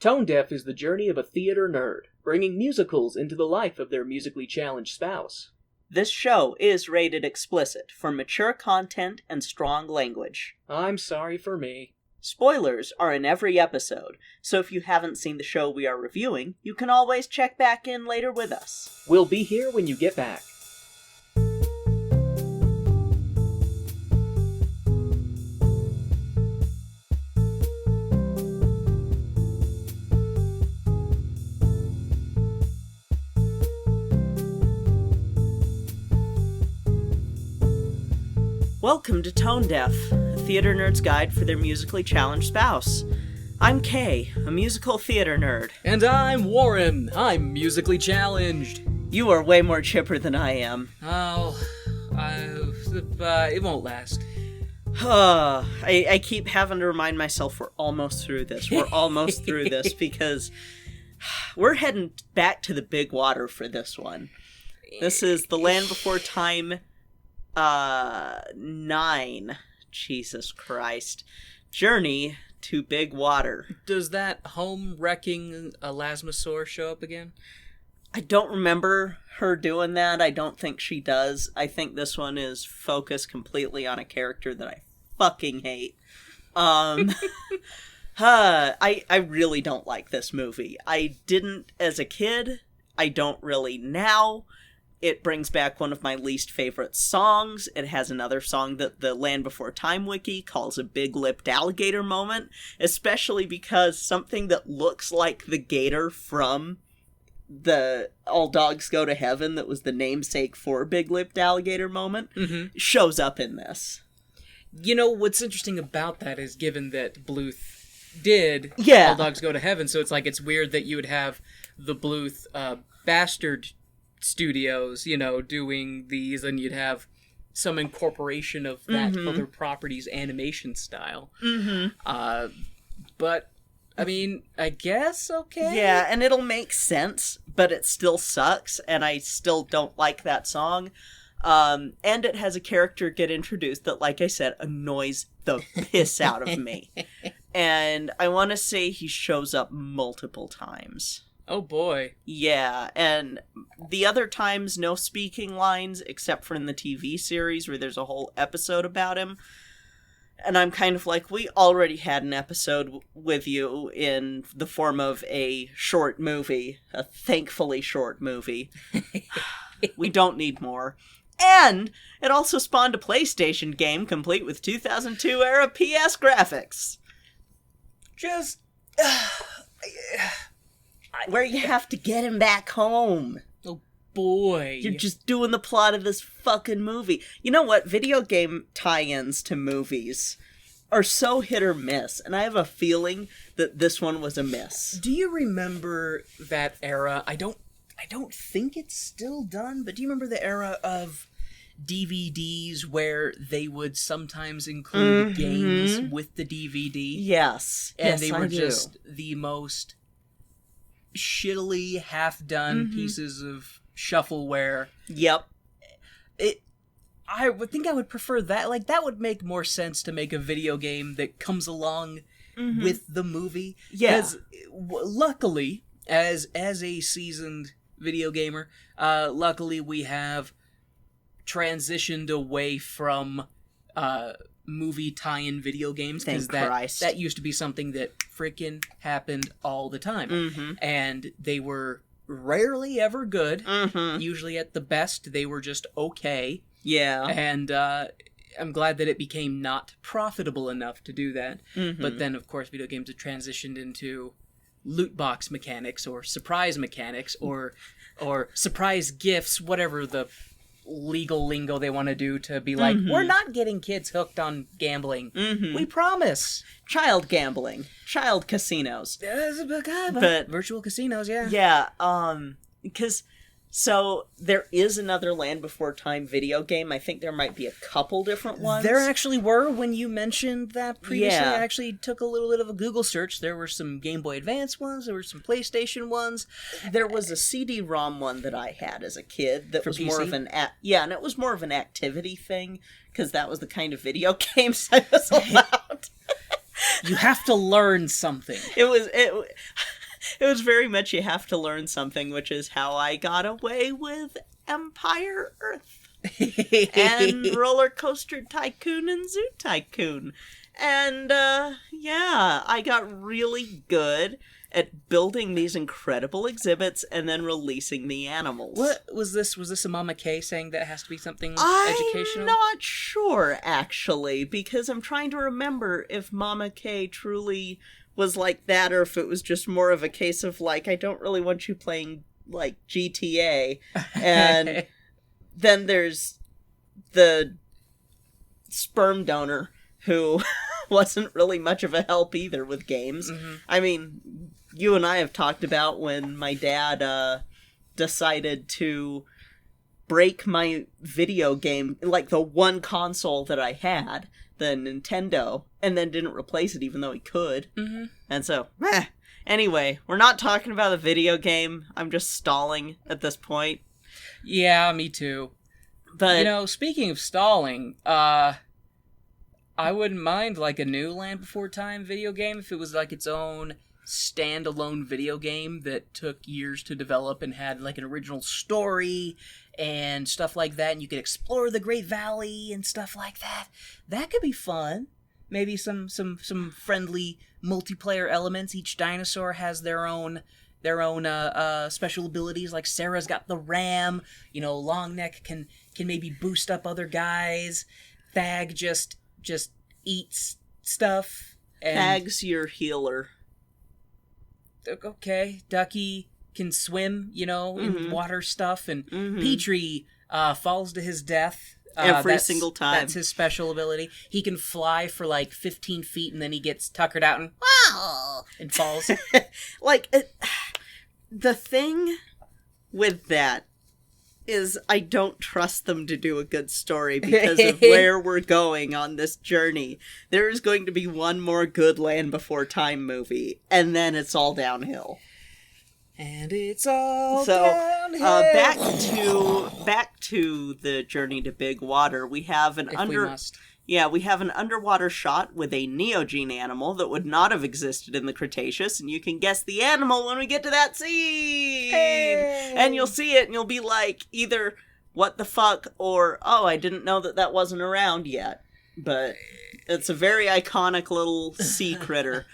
Tone Deaf is the journey of a theater nerd, bringing musicals into the life of their musically challenged spouse. This show is rated explicit for mature content and strong language. I'm sorry for me. Spoilers are in every episode, so if you haven't seen the show we are reviewing, you can always check back in later with us. We'll be here when you get back. Welcome to Tone Deaf, a theater nerd's guide for their musically challenged spouse. I'm Kay, a musical theater nerd. And I'm Warren. I'm musically challenged. You are way more chipper than I am. Oh, it won't last. I keep having to remind myself we're almost through this. We're almost through this because we're heading back to the big water for this one. This is The Land Before Time 9. Jesus Christ. Journey to Big Water. Does that home-wrecking Elasmosaur show up again? I don't remember her doing that. I don't think she does. I think this one is focused completely on a character that I fucking hate. I really don't like this movie. I didn't as a kid. I don't really now. It brings back one of my least favorite songs. It has another song that the Land Before Time wiki calls a big-lipped alligator moment, especially because something that looks like the gator from the All Dogs Go to Heaven, that was the namesake for big-lipped alligator moment, shows up in this. You know, what's interesting about that is, given that Bluth did All Dogs Go to Heaven, so it's weird that you would have the Bluth bastard studios, doing these, and you'd have some incorporation of that other property's animation style. But, I mean, I guess, okay? Yeah, and it'll make sense, but it still sucks, and I still don't like that song. And it has a character get introduced that, like I said, annoys the piss out of me. And I want to say he shows up multiple times. Oh boy. Yeah, and the other times, no speaking lines, except for in the TV series where there's a whole episode about him. And I'm kind of like, we already had an episode with you in the form of a short movie, a thankfully short movie. We don't need more. And it also spawned a PlayStation game complete with 2002 era PS graphics. Just... where you have to get him back home. Oh boy. You're just doing the plot of this fucking movie. You know what? Video game tie-ins to movies are so hit or miss, and I have a feeling that this one was a miss. Do you remember that era? I don't think it's still done, but do you remember the era of DVDs where they would sometimes include games with the DVD? Yes. And they were just the most shittily half-done pieces of shuffleware. Yep. I would think I would prefer that. Like, that would make more sense to make a video game that comes along with the movie. Yeah. Because, luckily, as a seasoned video gamer, luckily we have transitioned away from movie tie-in video games, because that used to be something that freaking happened all the time. And they were rarely ever good. Usually at the best they were just okay. Yeah. And I'm glad that it became not profitable enough to do that. But then, of course, video games have transitioned into loot box mechanics, or surprise mechanics, or surprise gifts, whatever the legal lingo they want to do to be like, we're not getting kids hooked on gambling. We promise. Child gambling. Child casinos. But virtual casinos, yeah. Yeah, because... So, there is another Land Before Time video game. I think there might be a couple different ones. There actually were, when you mentioned that previously. Yeah. I actually took a little bit of a Google search. There were some Game Boy Advance ones, there were some PlayStation ones. There was a CD-ROM one that I had as a kid that was PC? more of an... and it was more of an activity thing, because that was the kind of video games I was allowed. You have to learn something. It was very much you have to learn something, which is how I got away with Empire Earth and Roller Coaster Tycoon and Zoo Tycoon. And, yeah, I got really good at building these incredible exhibits and then releasing the animals. What was this? Was this a Mama K saying that it has to be something educational? I'm not sure, actually, because I'm trying to remember if Mama K truly was like that, or if it was just more of a case of, like, I don't really want you playing, like, GTA. And then there's the sperm donor who wasn't really much of a help either with games. Mm-hmm. I mean, you and I have talked about when my dad decided to break my video game, like the one console that I had, the Nintendo, and then didn't replace it even though he could. Mm-hmm. And so, anyway, we're not talking about the video game. I'm just stalling at this point. Yeah, me too. But, you know, speaking of stalling, I wouldn't mind, like, a new Land Before Time video game if it was, like, its own standalone video game that took years to develop and had, like, an original story and stuff like that, and you could explore the Great Valley and stuff like that. That could be fun. Maybe some friendly multiplayer elements. Each dinosaur has their own special abilities. Like Sarah's got the ram. You know, Longneck can maybe boost up other guys. Thag just eats stuff. And Thag's your healer. Okay, Ducky can swim, you know, in water stuff, and Petrie falls to his death every single time. That's his special ability. He can fly for like 15 feet, and then he gets tuckered out and falls. The thing with that is I don't trust them to do a good story because of where we're going on this journey. There is going to be one more good Land Before Time movie, and then it's all downhill. And it's all downhill. Back to the journey to Big Water. We have an underwater shot with a Neogene animal that would not have existed in the Cretaceous, and you can guess the animal when we get to that scene. Hey! And you'll see it, and you'll be like, either what the fuck, or oh, I didn't know that wasn't around yet. But it's a very iconic little sea critter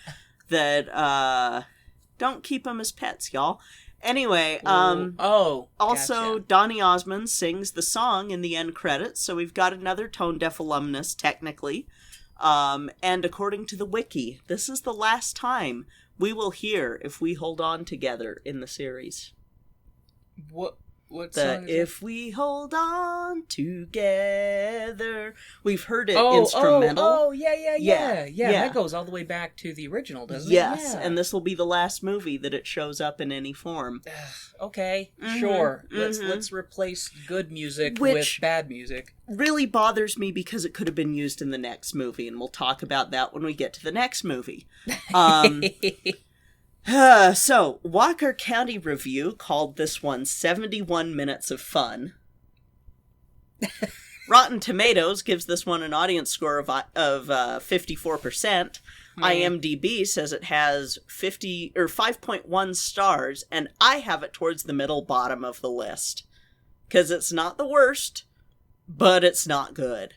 that don't keep them as pets, y'all. Anyway, also gotcha. Donny Osmond sings the song in the end credits, so we've got another tone deaf alumnus, technically. And according to the wiki, this is the last time we will hear If We Hold On Together in the series. What song is If We Hold On Together. We've heard it instrumental. Yeah. That goes all the way back to the original, doesn't it? Yes, Yeah. and this will be the last movie that it shows up in any form. Okay, sure. Let's replace good music with bad music. Really bothers me because it could have been used in the next movie, and we'll talk about that when we get to the next movie. So, Walker County Review called this one 71 minutes of fun. Rotten Tomatoes gives this one an audience score of 54%. IMDb says it has 5.1 stars, and I have it towards the middle bottom of the list. Because it's not the worst, but it's not good.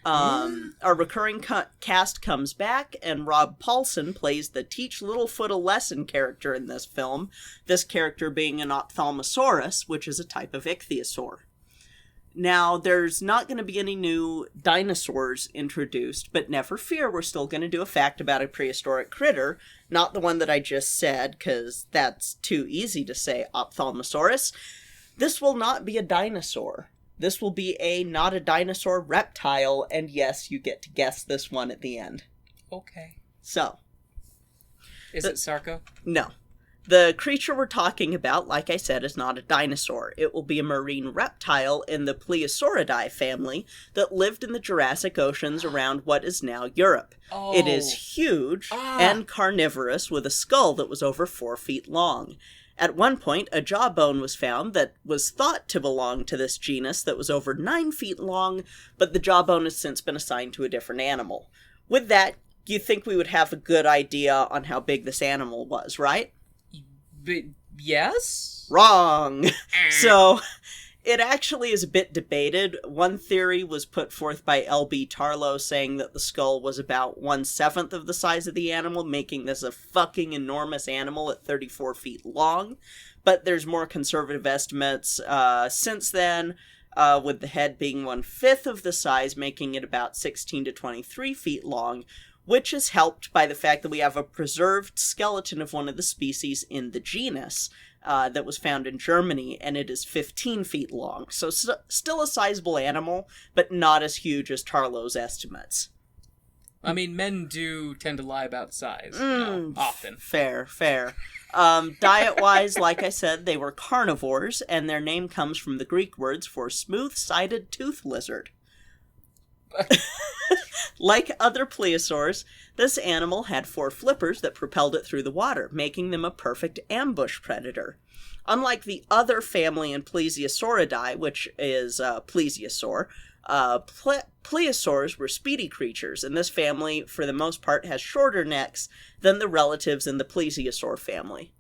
Our recurring cast comes back, and Rob Paulson plays the Teach Littlefoot a Lesson character in this film, this character being an ophthalmosaurus, which is a type of ichthyosaur. Now, there's not going to be any new dinosaurs introduced, but never fear, we're still going to do a fact about a prehistoric critter, not the one that I just said, because that's too easy to say, ophthalmosaurus. This will not be a dinosaur. This will be a not a dinosaur reptile, and yes, you get to guess this one at the end. Okay. So. Is it Sarco? No. The creature we're talking about, like I said, is not a dinosaur. It will be a marine reptile in the Plesiosauridae family that lived in the Jurassic oceans around what is now Europe. Oh. It is huge and carnivorous with a skull that was over 4 feet long. At one point, a jawbone was found that was thought to belong to this genus that was over 9 feet long, but the jawbone has since been assigned to a different animal. With that, you think we would have a good idea on how big this animal was, right? But yes? Wrong! So, it actually is a bit debated. One theory was put forth by L.B. Tarlow, saying that the skull was about 1/7 of the size of the animal, making this a fucking enormous animal at 34 feet long. But there's more conservative estimates since then, with the head being 1/5 of the size, making it about 16 to 23 feet long, which is helped by the fact that we have a preserved skeleton of one of the species in the genus that was found in Germany, and it is 15 feet long. So still a sizable animal, but not as huge as Tarlow's estimates. I mean, men do tend to lie about size, often. Fair. Diet-wise, like I said, they were carnivores, and their name comes from the Greek words for smooth-sided tooth lizard. Like other plesiosaurs, this animal had 4 flippers that propelled it through the water, making them a perfect ambush predator. Unlike the other family in Plesiosauridae, which is plesiosaur, plesiosaurs were speedy creatures, and this family, for the most part, has shorter necks than the relatives in the plesiosaur family.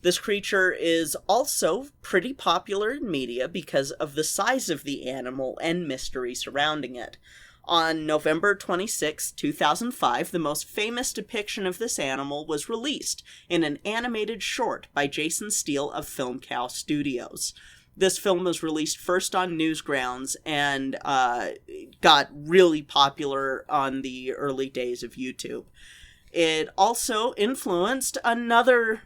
This creature is also pretty popular in media because of the size of the animal and mystery surrounding it. On November 26, 2005, the most famous depiction of this animal was released in an animated short by Jason Steele of Film Cow Studios. This film was released first on Newsgrounds and got really popular on the early days of YouTube. It also influenced another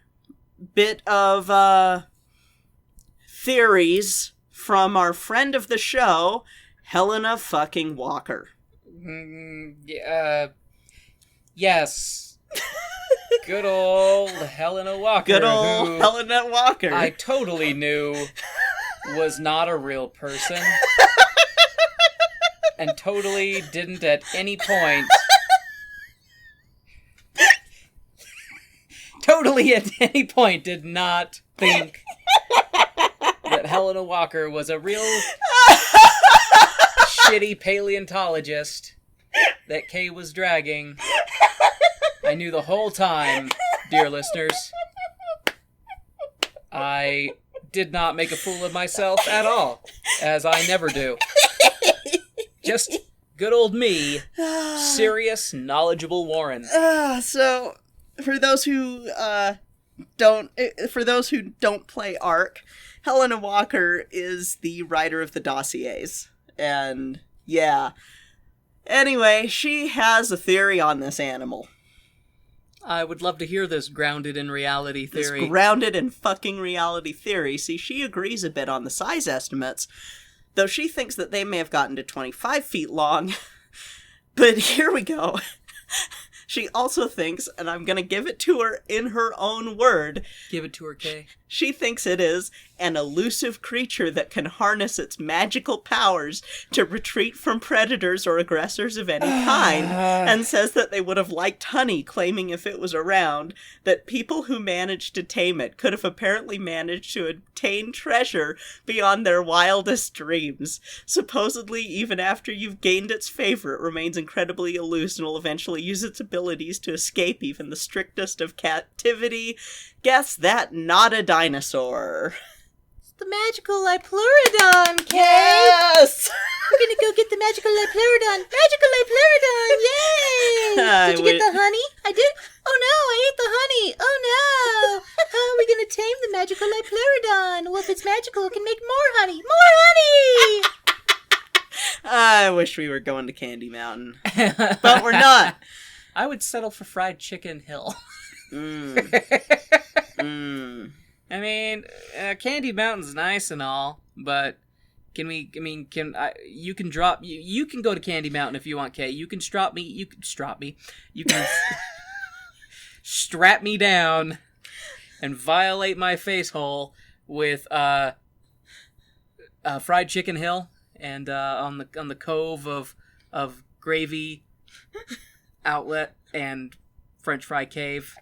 bit of theories from our friend of the show, Helena fucking Walker. Yes. Good old Helena Walker. Good old Helena Walker. I totally knew was not a real person. And totally didn't at any point... totally at any point did not think that Helena Walker was a real shitty paleontologist that Kay was dragging. I knew the whole time, dear listeners. I did not make a fool of myself at all, as I never do. Just good old me, serious, knowledgeable Warren. So, for those who don't play ARK, Helena Walker is the writer of the dossiers. And, yeah. Anyway, she has a theory on this animal. I would love to hear this grounded in reality theory. This grounded in fucking reality theory. See, she agrees a bit on the size estimates, though she thinks that they may have gotten to 25 feet long. But here we go. She also thinks, and I'm going to give it to her in her own word. Give it to her, Kay. She thinks it is an elusive creature that can harness its magical powers to retreat from predators or aggressors of any kind, and says that they would have liked honey, claiming if it was around, that people who managed to tame it could have apparently managed to obtain treasure beyond their wildest dreams. Supposedly, even after you've gained its favor, it remains incredibly elusive and will eventually use its abilities to escape even the strictest of captivity. Guess that, not a dinosaur. It's the magical Lipleurodon, Kay! Yes! We're gonna go get the magical Lipleurodon! Magical Lipleurodon! Yay! Did you get the honey? I did? Oh no, I ate the honey! Oh no! How are we gonna tame the magical Lipleurodon? Well, if it's magical, it can make more honey! More honey! I wish we were going to Candy Mountain. But we're not. I would settle for Fried Chicken Hill. I mean, Candy Mountain's nice and all, but you can go to Candy Mountain if you want, Kay. You can strap me. You can strap me down and violate my face hole with Fried Chicken Hill and on the cove of Gravy Outlet and French Fry Cave.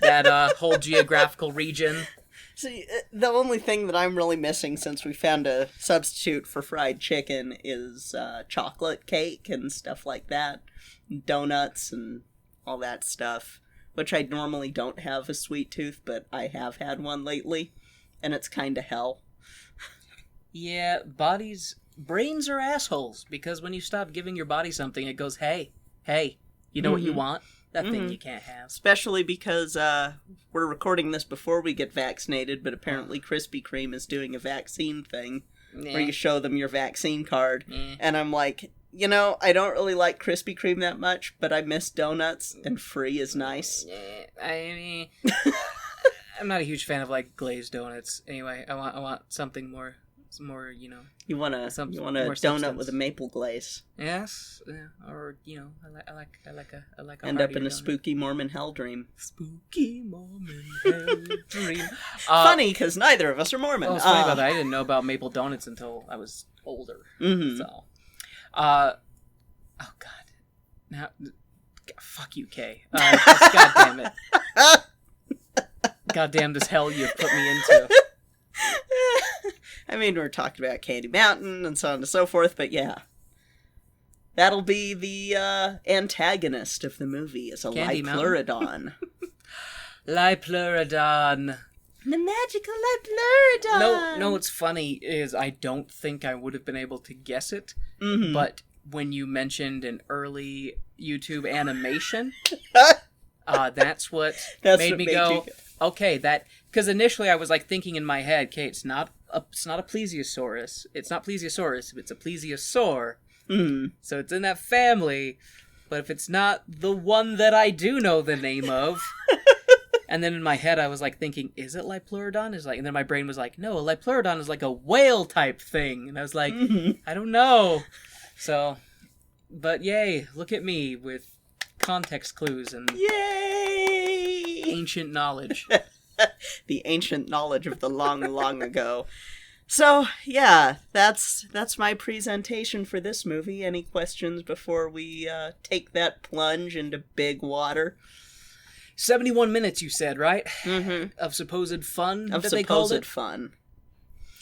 That whole geographical region. See, the only thing that I'm really missing since we found a substitute for fried chicken is chocolate cake and stuff like that. donuts and all that stuff, which I normally don't have a sweet tooth, but I have had one lately, and it's kind of hell. Yeah, brains are assholes, because when you stop giving your body something, it goes, hey, you know what you want? That thing you can't have. Especially because we're recording this before we get vaccinated, but apparently Krispy Kreme is doing a vaccine thing where you show them your vaccine card. And I'm like, I don't really like Krispy Kreme that much, but I miss donuts, and free is nice. I mean, I'm not a huge fan of, like, glazed donuts. Anyway, I want something more, You want a donut substance. with a maple glaze. Yes, or I like a End up in a donut. spooky Mormon hell dream. Spooky Mormon hell dream. Funny, because neither of us are Mormon. Well, it's funny about that. I didn't know about maple donuts until I was older. Mm-hmm. So, oh god, now, fuck you, Kay. God damn it. God damn this hell you've put me into. I mean, we're talking about Candy Mountain and so on and so forth, but yeah. That'll be the antagonist of the movie, is a Candy Lipleurodon. Lipleurodon. The magical Lipleurodon. No, what's funny is I don't think I would have been able to guess it, Mm-hmm. but when you mentioned an early YouTube animation, that's what made me go, okay, because initially I was like thinking in my head, okay, it's not a plesiosaurus. It's not plesiosaurus. It's a plesiosaur. Mm. So it's in that family. But if it's not the one that I do know the name of, and then in my head I was like thinking, is it Lipleurodon? And then my brain was like, no, a Lipleurodon is like a whale type thing. And I was like, I don't know. So, but yay, look at me with context clues and Yay! ancient knowledge. The ancient knowledge of the long, long ago. So, yeah, that's my presentation for this movie. Any questions before we take that plunge into big water? 71 minutes, you said, right? Mm-hmm. Of supposed fun, Of that they called supposed it? fun.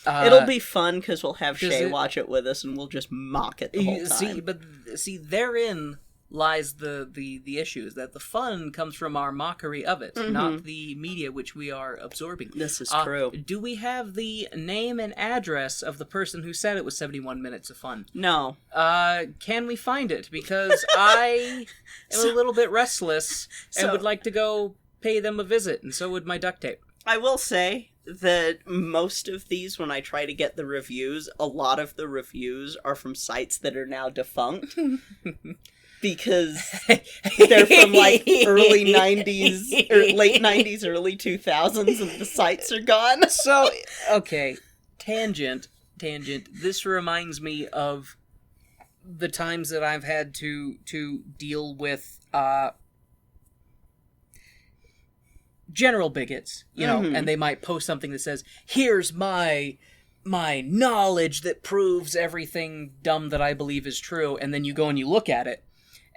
It'll be fun because we'll have 'cause Shay it- watch it with us and we'll just mock it the whole time. See, therein lies the issues, that the fun comes from our mockery of it, not the media which we are absorbing. This is true. Do we have the name and address of the person who said it was 71 minutes of fun? No. Can we find it? Because I am a little bit restless and So- would like to go pay them a visit, and so would my duct tape. I will say that most of these, when I try to get the reviews, a lot of the reviews are from sites that are now defunct. Because they're from like early 90s, or late 90s, early 2000s, and the sites are gone. So, okay, tangent. This reminds me of the times that I've had to deal with general bigots, and they might post something that says, "Here's my knowledge that proves everything dumb that I believe is true," and then you go and you look at it,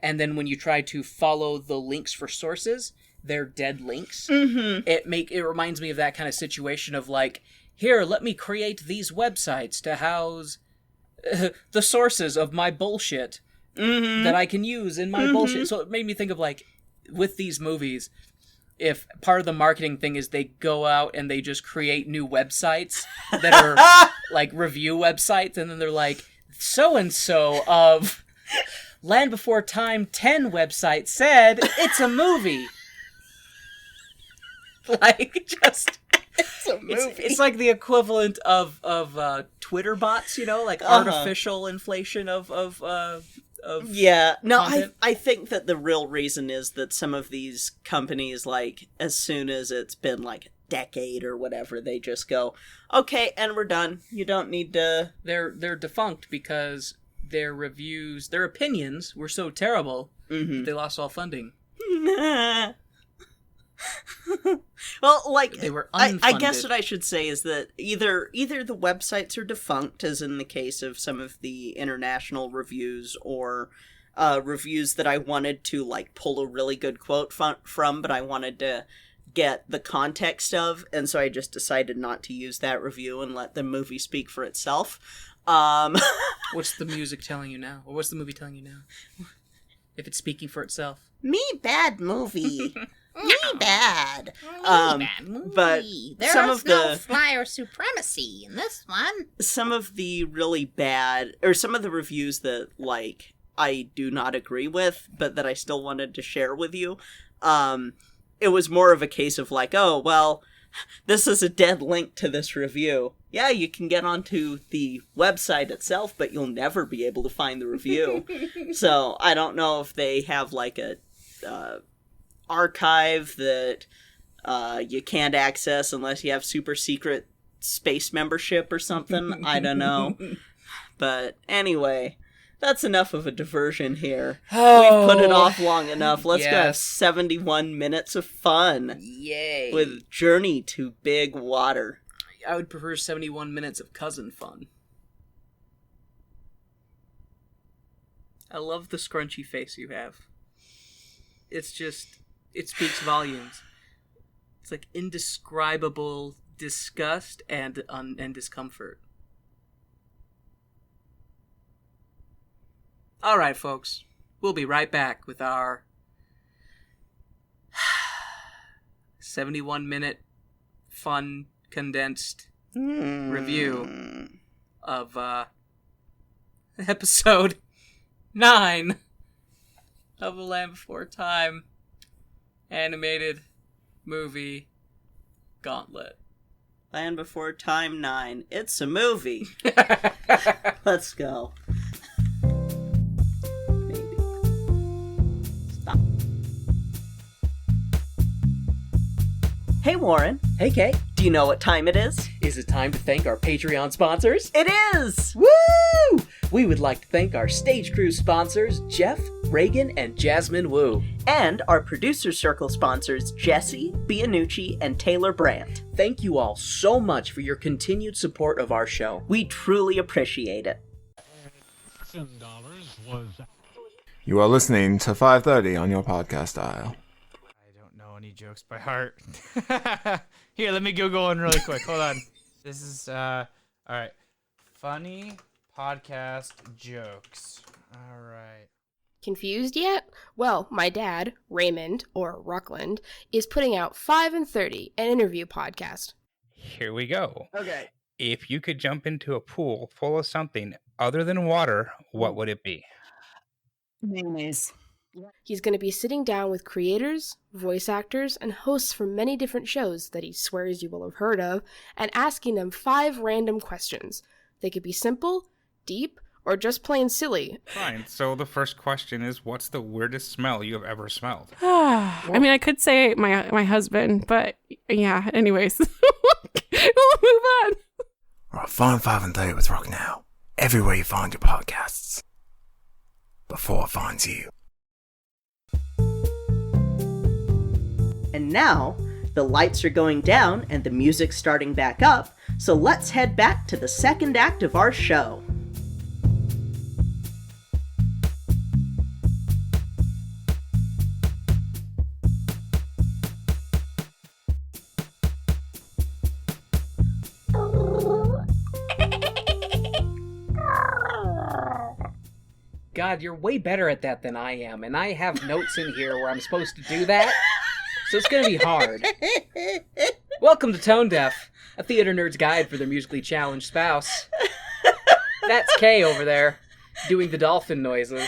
and then when you try to follow the links for sources, they're dead links. Mm-hmm. It reminds me of that kind of situation of like, here, let me create these websites to house the sources of my bullshit that I can use in my bullshit. So it made me think of like, with these movies, if part of the marketing thing is they go out and they just create new websites that are like review websites, and then they're like, so-and-so of Land Before Time 10 website said it's a movie. Like, just... It's a movie. It's like the equivalent of Twitter bots, like artificial inflation of Yeah, no, content. I think that the real reason is that some of these companies, like, as soon as it's been, like, a decade or whatever, they just go, okay, and we're done. You don't need to... They're defunct because their reviews, their opinions were so terrible that they lost all funding. Well, like, They were I guess unfunded. what I should say is that either the websites are defunct, as in the case of some of the international reviews, or reviews that I wanted to, like, pull a really good quote from, but I wanted to get the context of, and so I just decided not to use that review and let the movie speak for itself. What's the music telling you now? Or what's the movie telling you now? if it's speaking for itself. Me bad movie. Me bad. Bad movie. But there some is of no the flyer supremacy in this one. some of the really bad, or some of the reviews that like I do not agree with, but that I still wanted to share with you. It was more of a case of like, oh well, this is a dead link to this review. Yeah, you can get onto the website itself, but you'll never be able to find the review. So I don't know if they have like a archive that you can't access unless you have super secret space membership or something. I don't know. But anyway, that's enough of a diversion here. Oh, We've put it off long enough. Let's go have yes. 71 minutes of fun Yay. with Journey to Big Water. I would prefer 71 minutes of cousin fun. I love the scrunchy face you have. It's just, it speaks volumes. It's like indescribable disgust and discomfort. All right, folks. We'll be right back with our 71-minute fun condensed review of episode 9 of The Land Before Time animated movie Gauntlet. Land Before Time 9. It's a movie. Let's go. Maybe. Stop. Hey, Warren. Hey, Kay. Do you know what time it is? Is it time to thank our Patreon sponsors? It is! Woo! We would like to thank our stage crew sponsors, Jeff, Reagan, and Jasmine Wu. And our producer circle sponsors, Jesse, BeAnArtsHero, and Taylor Brandt. Thank you all so much for your continued support of our show. We truly appreciate it. You are listening to 5:30 on your podcast dial. I don't know any jokes by heart. Here, let me Google one really quick. Hold on. This is, all right. Funny podcast jokes. All right. Confused yet? Well, my dad, Raymond, or Ruckland, is putting out 5 and 30, an interview podcast. Here we go. Okay. If you could jump into a pool full of something other than water, what would it be? Mayonnaise. He's going to be sitting down with creators, voice actors, and hosts from many different shows that he swears you will have heard of, and asking them 5 random questions. They could be simple, deep, or just plain silly. Fine. So the first question is, what's the weirdest smell you have ever smelled? I mean, I could say my husband, but yeah, anyways. We'll move on. All right, Fun 5 and 30 with Rock now. Everywhere you find your podcasts. Before it finds you. And now, the lights are going down and the music's starting back up, so let's head back to the second act of our show. God, you're way better at that than I am, and I have notes in here where I'm supposed to do that, so it's gonna be hard. Welcome to Tone Deaf, a theater nerd's guide for their musically challenged spouse. That's Kay over there, doing the dolphin noises.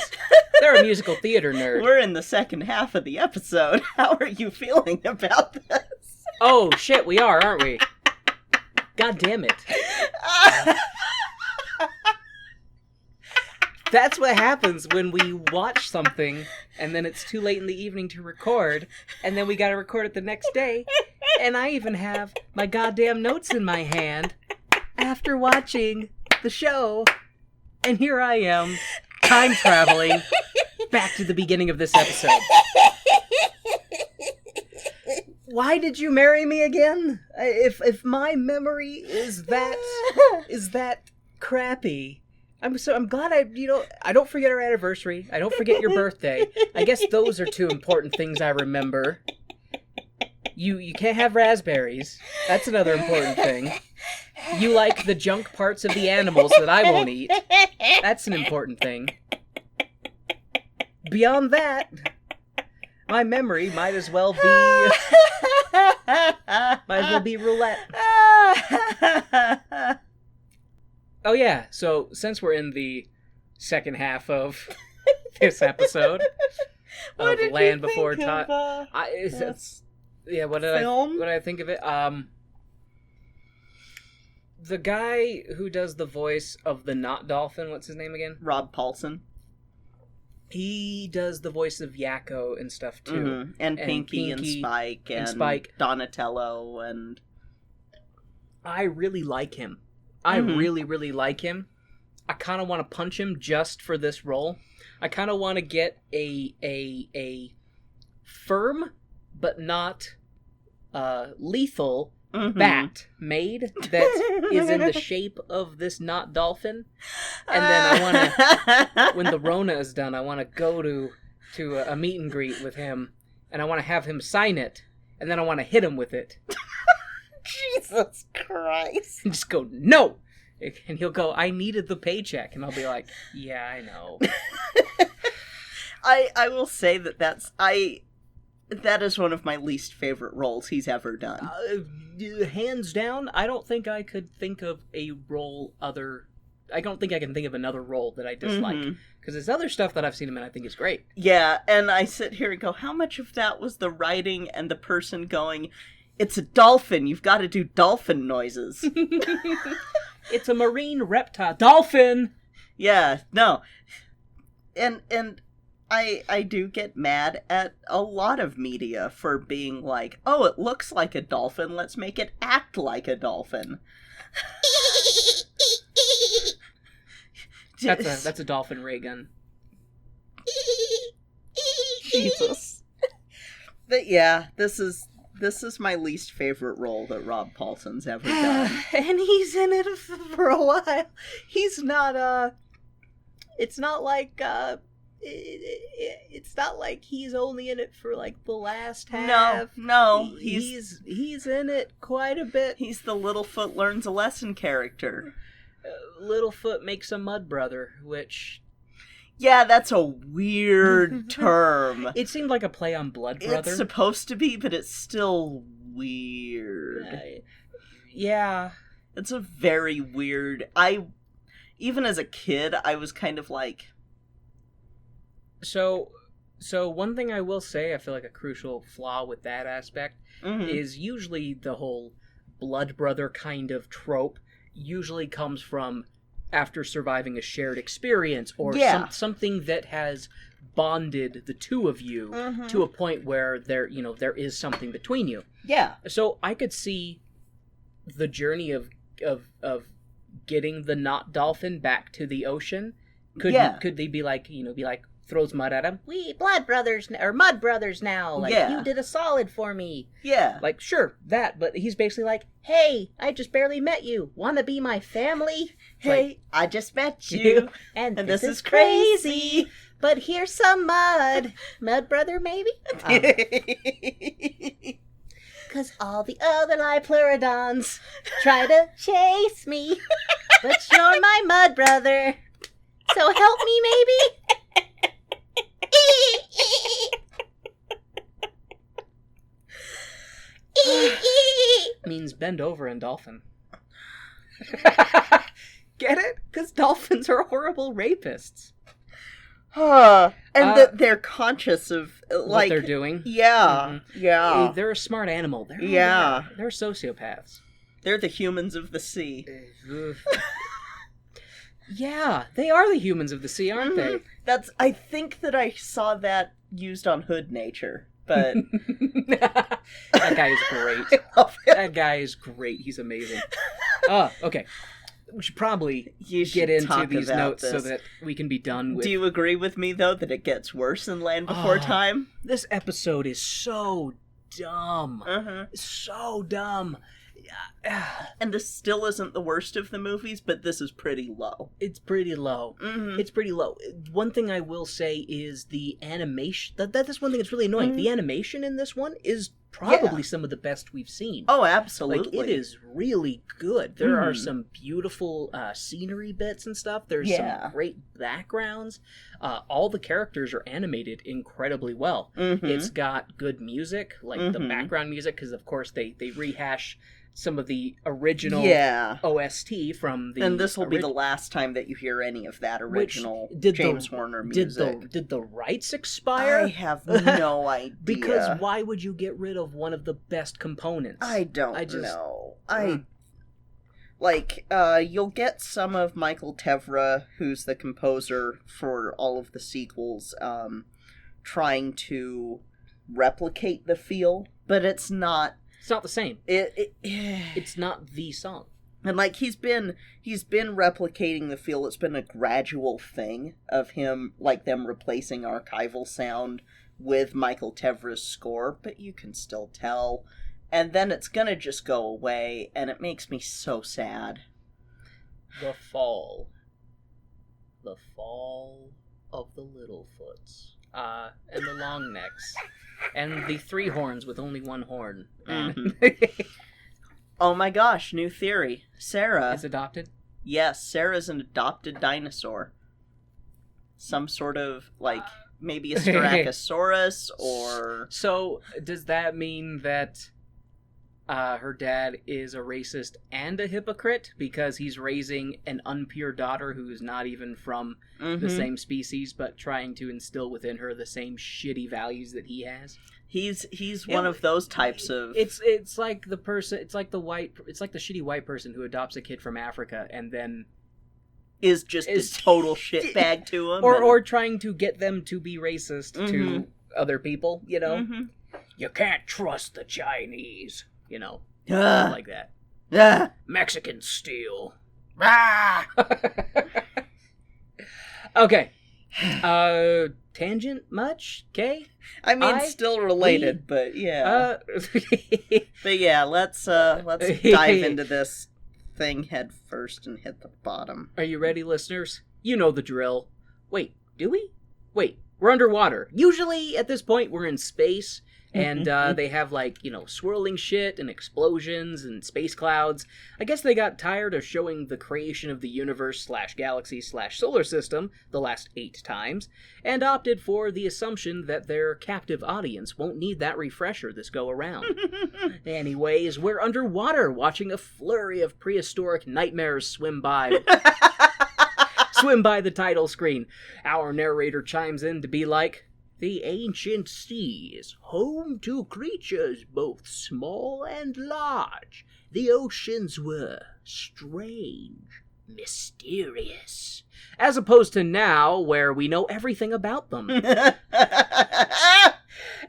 They're a musical theater nerd. We're in the second half of the episode. How are you feeling about this? Oh, shit, we are, aren't we? God damn it. That's what happens when we watch something, and then it's too late in the evening to record, and then we gotta record it the next day, and I even have my goddamn notes in my hand after watching the show, and here I am, time traveling back to the beginning of this episode. Why did you marry me again? If my memory is that crappy, I'm glad I don't forget our anniversary. I don't forget your birthday. I guess those are 2 important things I remember. You can't have raspberries. That's another important thing. You like the junk parts of the animals that I won't eat. That's an important thing. beyond that, my memory might as well be roulette. Oh yeah, so since we're in the second half of this episode What of did Land you Before think Time, of, what did film? I think of it? The guy who does the voice of the not dolphin, what's his name again? Rob Paulson. He does the voice of Yakko and stuff too. Mm-hmm. And Pinky and Spike and Spike. Donatello and... I really like him. I Mhm. really, really like him. I kind of want to punch him just for this role. I kind of want to get a firm but not lethal Mhm. bat made that is in the shape of this not dolphin. And then I want to, when the Rona is done, I want to go to a meet and greet with him, and I want to have him sign it, and then I want to hit him with it. Jesus Christ. And just go, no! And he'll go, I needed the paycheck. And I'll be like, yeah, I know. I will say that is one of my least favorite roles he's ever done. Hands down, I don't think I could think of a role I don't think I can think of another role that I dislike. Mhm. Because there's other stuff that I've seen him in I think is great. Yeah, and I sit here and go, how much of that was the writing and the person going, it's a dolphin, you've got to do dolphin noises. It's a marine reptile. Dolphin! Yeah, no. And I do get mad at a lot of media for being like, oh, it looks like a dolphin, let's make it act like a dolphin. That's a dolphin ray gun. Jesus. But yeah, this is my least favorite role that Rob Paulson's ever done. And he's in it for a while. He's not, it's not like, it's not like he's only in it for like the last half. No, he's in it quite a bit. He's the Littlefoot learns a lesson character. Littlefoot makes a mud brother, which... Yeah, that's a weird term. It seemed like a play on Blood Brother. It's supposed to be, but it's still weird. Yeah. It's a very weird... Even as a kid, I was kind of like... So one thing I will say, I feel like a crucial flaw with that aspect is usually the whole Blood Brother kind of trope usually comes from after surviving a shared experience or something that has bonded the two of you to a point where there is something between you. Yeah. So I could see the journey of getting the not dolphin back to the ocean. Could they be like throws mud at him? We blood brothers or mud brothers now. Like you did a solid for me. Yeah. Like sure that, but he's basically like, hey, I just barely met you. Want to be my family? Hey, I just met you, and this is crazy. But here's some mud. Mud brother, maybe? Because all the other Lipleurodons try to chase me. But you're my mud brother. So help me, maybe? Means bend over in dolphin. Get it? Because dolphins are horrible rapists. And that they're conscious of like what they're doing. Yeah, yeah. They're a smart animal. They're sociopaths. They're the humans of the sea. Yeah, they are the humans of the sea, aren't they? I think that I saw that used on Hood Nature, but that guy is great. That guy is great. He's amazing. Okay. We should probably get into these notes so that we can be done with... Do you agree with me, though, that it gets worse in Land Before Time? This episode is so dumb. So dumb. And this still isn't the worst of the movies, but this is pretty low. It's pretty low. It's pretty low. One thing I will say is the animation... That's one thing that's really annoying. The animation in this one is probably some of the best we've seen. Oh, absolutely. Like, it is really good. There are some beautiful scenery bits and stuff. There's some great backgrounds. All the characters are animated incredibly well. It's got good music, like the background music, because, of course, they rehash some of the original OST from the... And this will be the last time that you hear any of that original James Horner music. Did the rights expire? I have no idea. Because why would you get rid of one of the best components? I don't know. You'll get some of Michael Tevra, who's the composer for all of the sequels, trying to replicate the feel, but it's not... It's not the same. It's not the song. And like he's been replicating the feel. It's been a gradual thing of him, like them replacing archival sound with Michael Tevra's score, but you can still tell. And then it's gonna just go away, and it makes me so sad. The fall of the Littlefoots, and the long necks. And the 3 horns with only 1 horn. Oh my gosh, new theory. Sarah is adopted? Yes, Sarah's an adopted dinosaur. Some sort of, like, maybe a Styracosaurus, or... So, does that mean that her dad is a racist and a hypocrite because he's raising an unpure daughter who's not even from the same species, but trying to instill within her the same shitty values that he has? He's one of those types of... It's like the person, it's like the shitty white person who adopts a kid from Africa and then is a total shitbag to him, or trying to get them to be racist to other people. You know, you can't trust the Chinese. You know, like that. Mexicans steal. Okay. Tangent much? Okay. I mean, still related, but yeah. But yeah, let's dive into this thing head first and hit the bottom. Are you ready, listeners? You know the drill. Wait, do we? Wait, we're underwater. Usually at this point we're in space. And they have, like, you know, swirling shit and explosions and space clouds. I guess they got tired of showing the creation of the universe/galaxy/solar system the last 8 times, and opted for the assumption that their captive audience won't need that refresher this go around. Anyways, we're underwater watching a flurry of prehistoric nightmares swim by the title screen. Our narrator chimes in to be like... The ancient seas, home to creatures both small and large. The oceans were strange, mysterious. As opposed to now, where we know everything about them.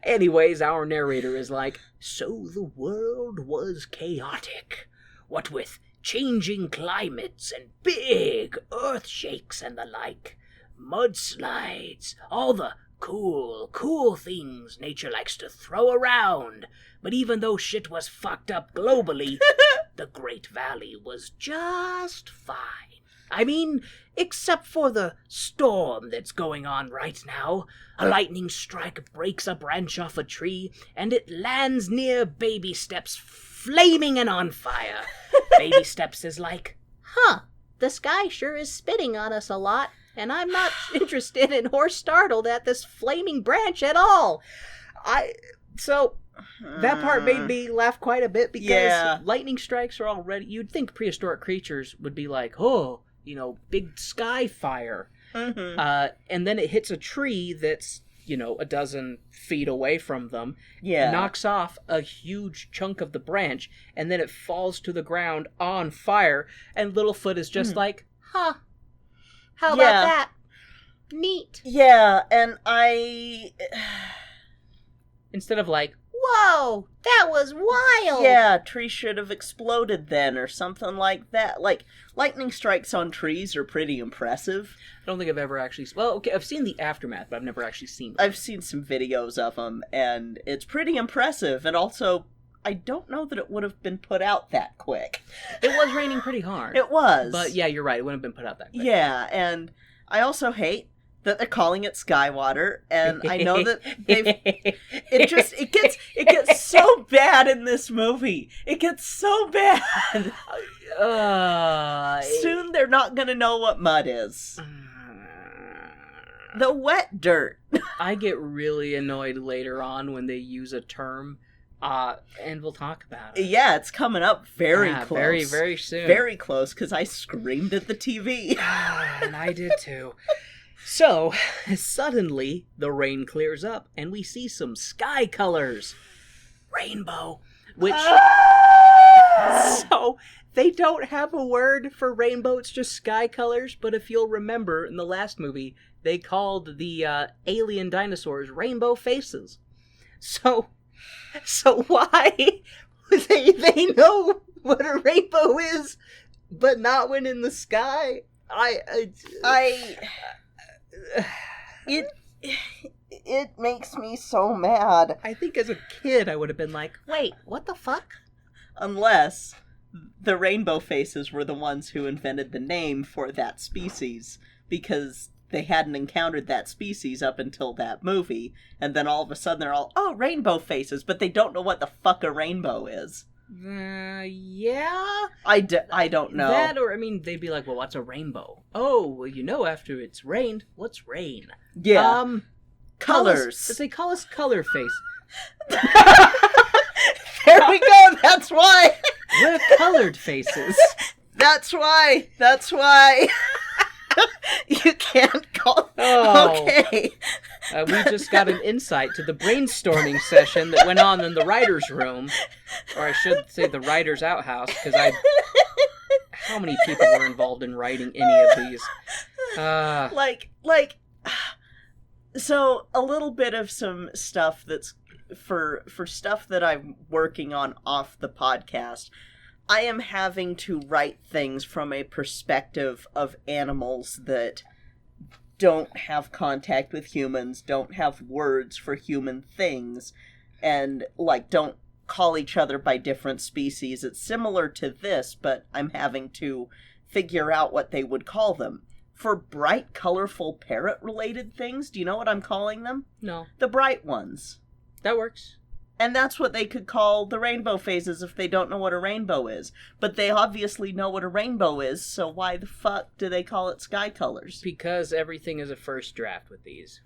Anyways, our narrator is like, so the world was chaotic. What with changing climates and big earth shakes and the like. Mudslides, all the cool things nature likes to throw around. But even though shit was fucked up globally, the Great Valley was just fine. I mean, except for the storm that's going on right now. A lightning strike breaks a branch off a tree, and it lands near Baby Steps, flaming and on fire. Baby Steps is like, the sky sure is spitting on us a lot. And I'm not interested in or startled at this flaming branch at all. So that part made me laugh quite a bit because lightning strikes are already... You'd think prehistoric creatures would be like, oh, you know, big sky fire. And then it hits a tree that's, you know, a dozen feet away from them. Knocks off a huge chunk of the branch, and then it falls to the ground on fire. And Littlefoot is just like, how about that? Neat. Yeah, and instead of like, whoa, that was wild. Yeah, tree should have exploded then, or something like that. Like, lightning strikes on trees are pretty impressive. I don't think I've ever actually... Well, okay, I've seen the aftermath, but I've never actually seen them. I've seen some videos of them, and it's pretty impressive, and also... I don't know that it would have been put out that quick. It was raining pretty hard. It was. But yeah, you're right. It wouldn't have been put out that quick. Yeah, and I also hate that they're calling it Skywater, and I know that it gets so bad in this movie. It gets so bad. Soon they're not gonna know what mud is. The wet dirt. I get really annoyed later on when they use a term, and we'll talk about it. Yeah, it's coming up very close. Very, very soon. Very close, because I screamed at the TV. And I did too. So, suddenly, the rain clears up, and we see some sky colors. Rainbow. Which... So, they don't have a word for rainbow, it's just sky colors, but if you'll remember, in the last movie, they called the alien dinosaurs rainbow faces. So why? They know what a rainbow is, but not when in the sky? It makes me so mad. I think as a kid I would have been like, wait, what the fuck? Unless the rainbow faces were the ones who invented the name for that species, because they hadn't encountered that species up until that movie, and then all of a sudden they're all, oh, rainbow faces, but they don't know what the fuck a rainbow is. Yeah? I don't know. That, or, I mean, they'd be like, well, what's a rainbow? Oh, well, you know after it's rained, what's rain? Yeah. Colors. They call us color face. There we go, that's why! We're colored faces. That's why! You can't call... Oh. Okay. We just got an insight to the brainstorming session that went on in the writer's room. Or I should say the writer's outhouse, because how many people were involved in writing any of these? So, a little bit of some stuff that's... For stuff that I'm working on off the podcast, I am having to write things from a perspective of animals that don't have contact with humans, don't have words for human things, and, don't call each other by different species. It's similar to this, but I'm having to figure out what they would call them. For bright, colorful, parrot-related things, do you know what I'm calling them? No. The bright ones. That works. And that's what they could call the rainbow phases if they don't know what a rainbow is. But they obviously know what a rainbow is, so why the fuck do they call it sky colors? Because everything is a first draft with these.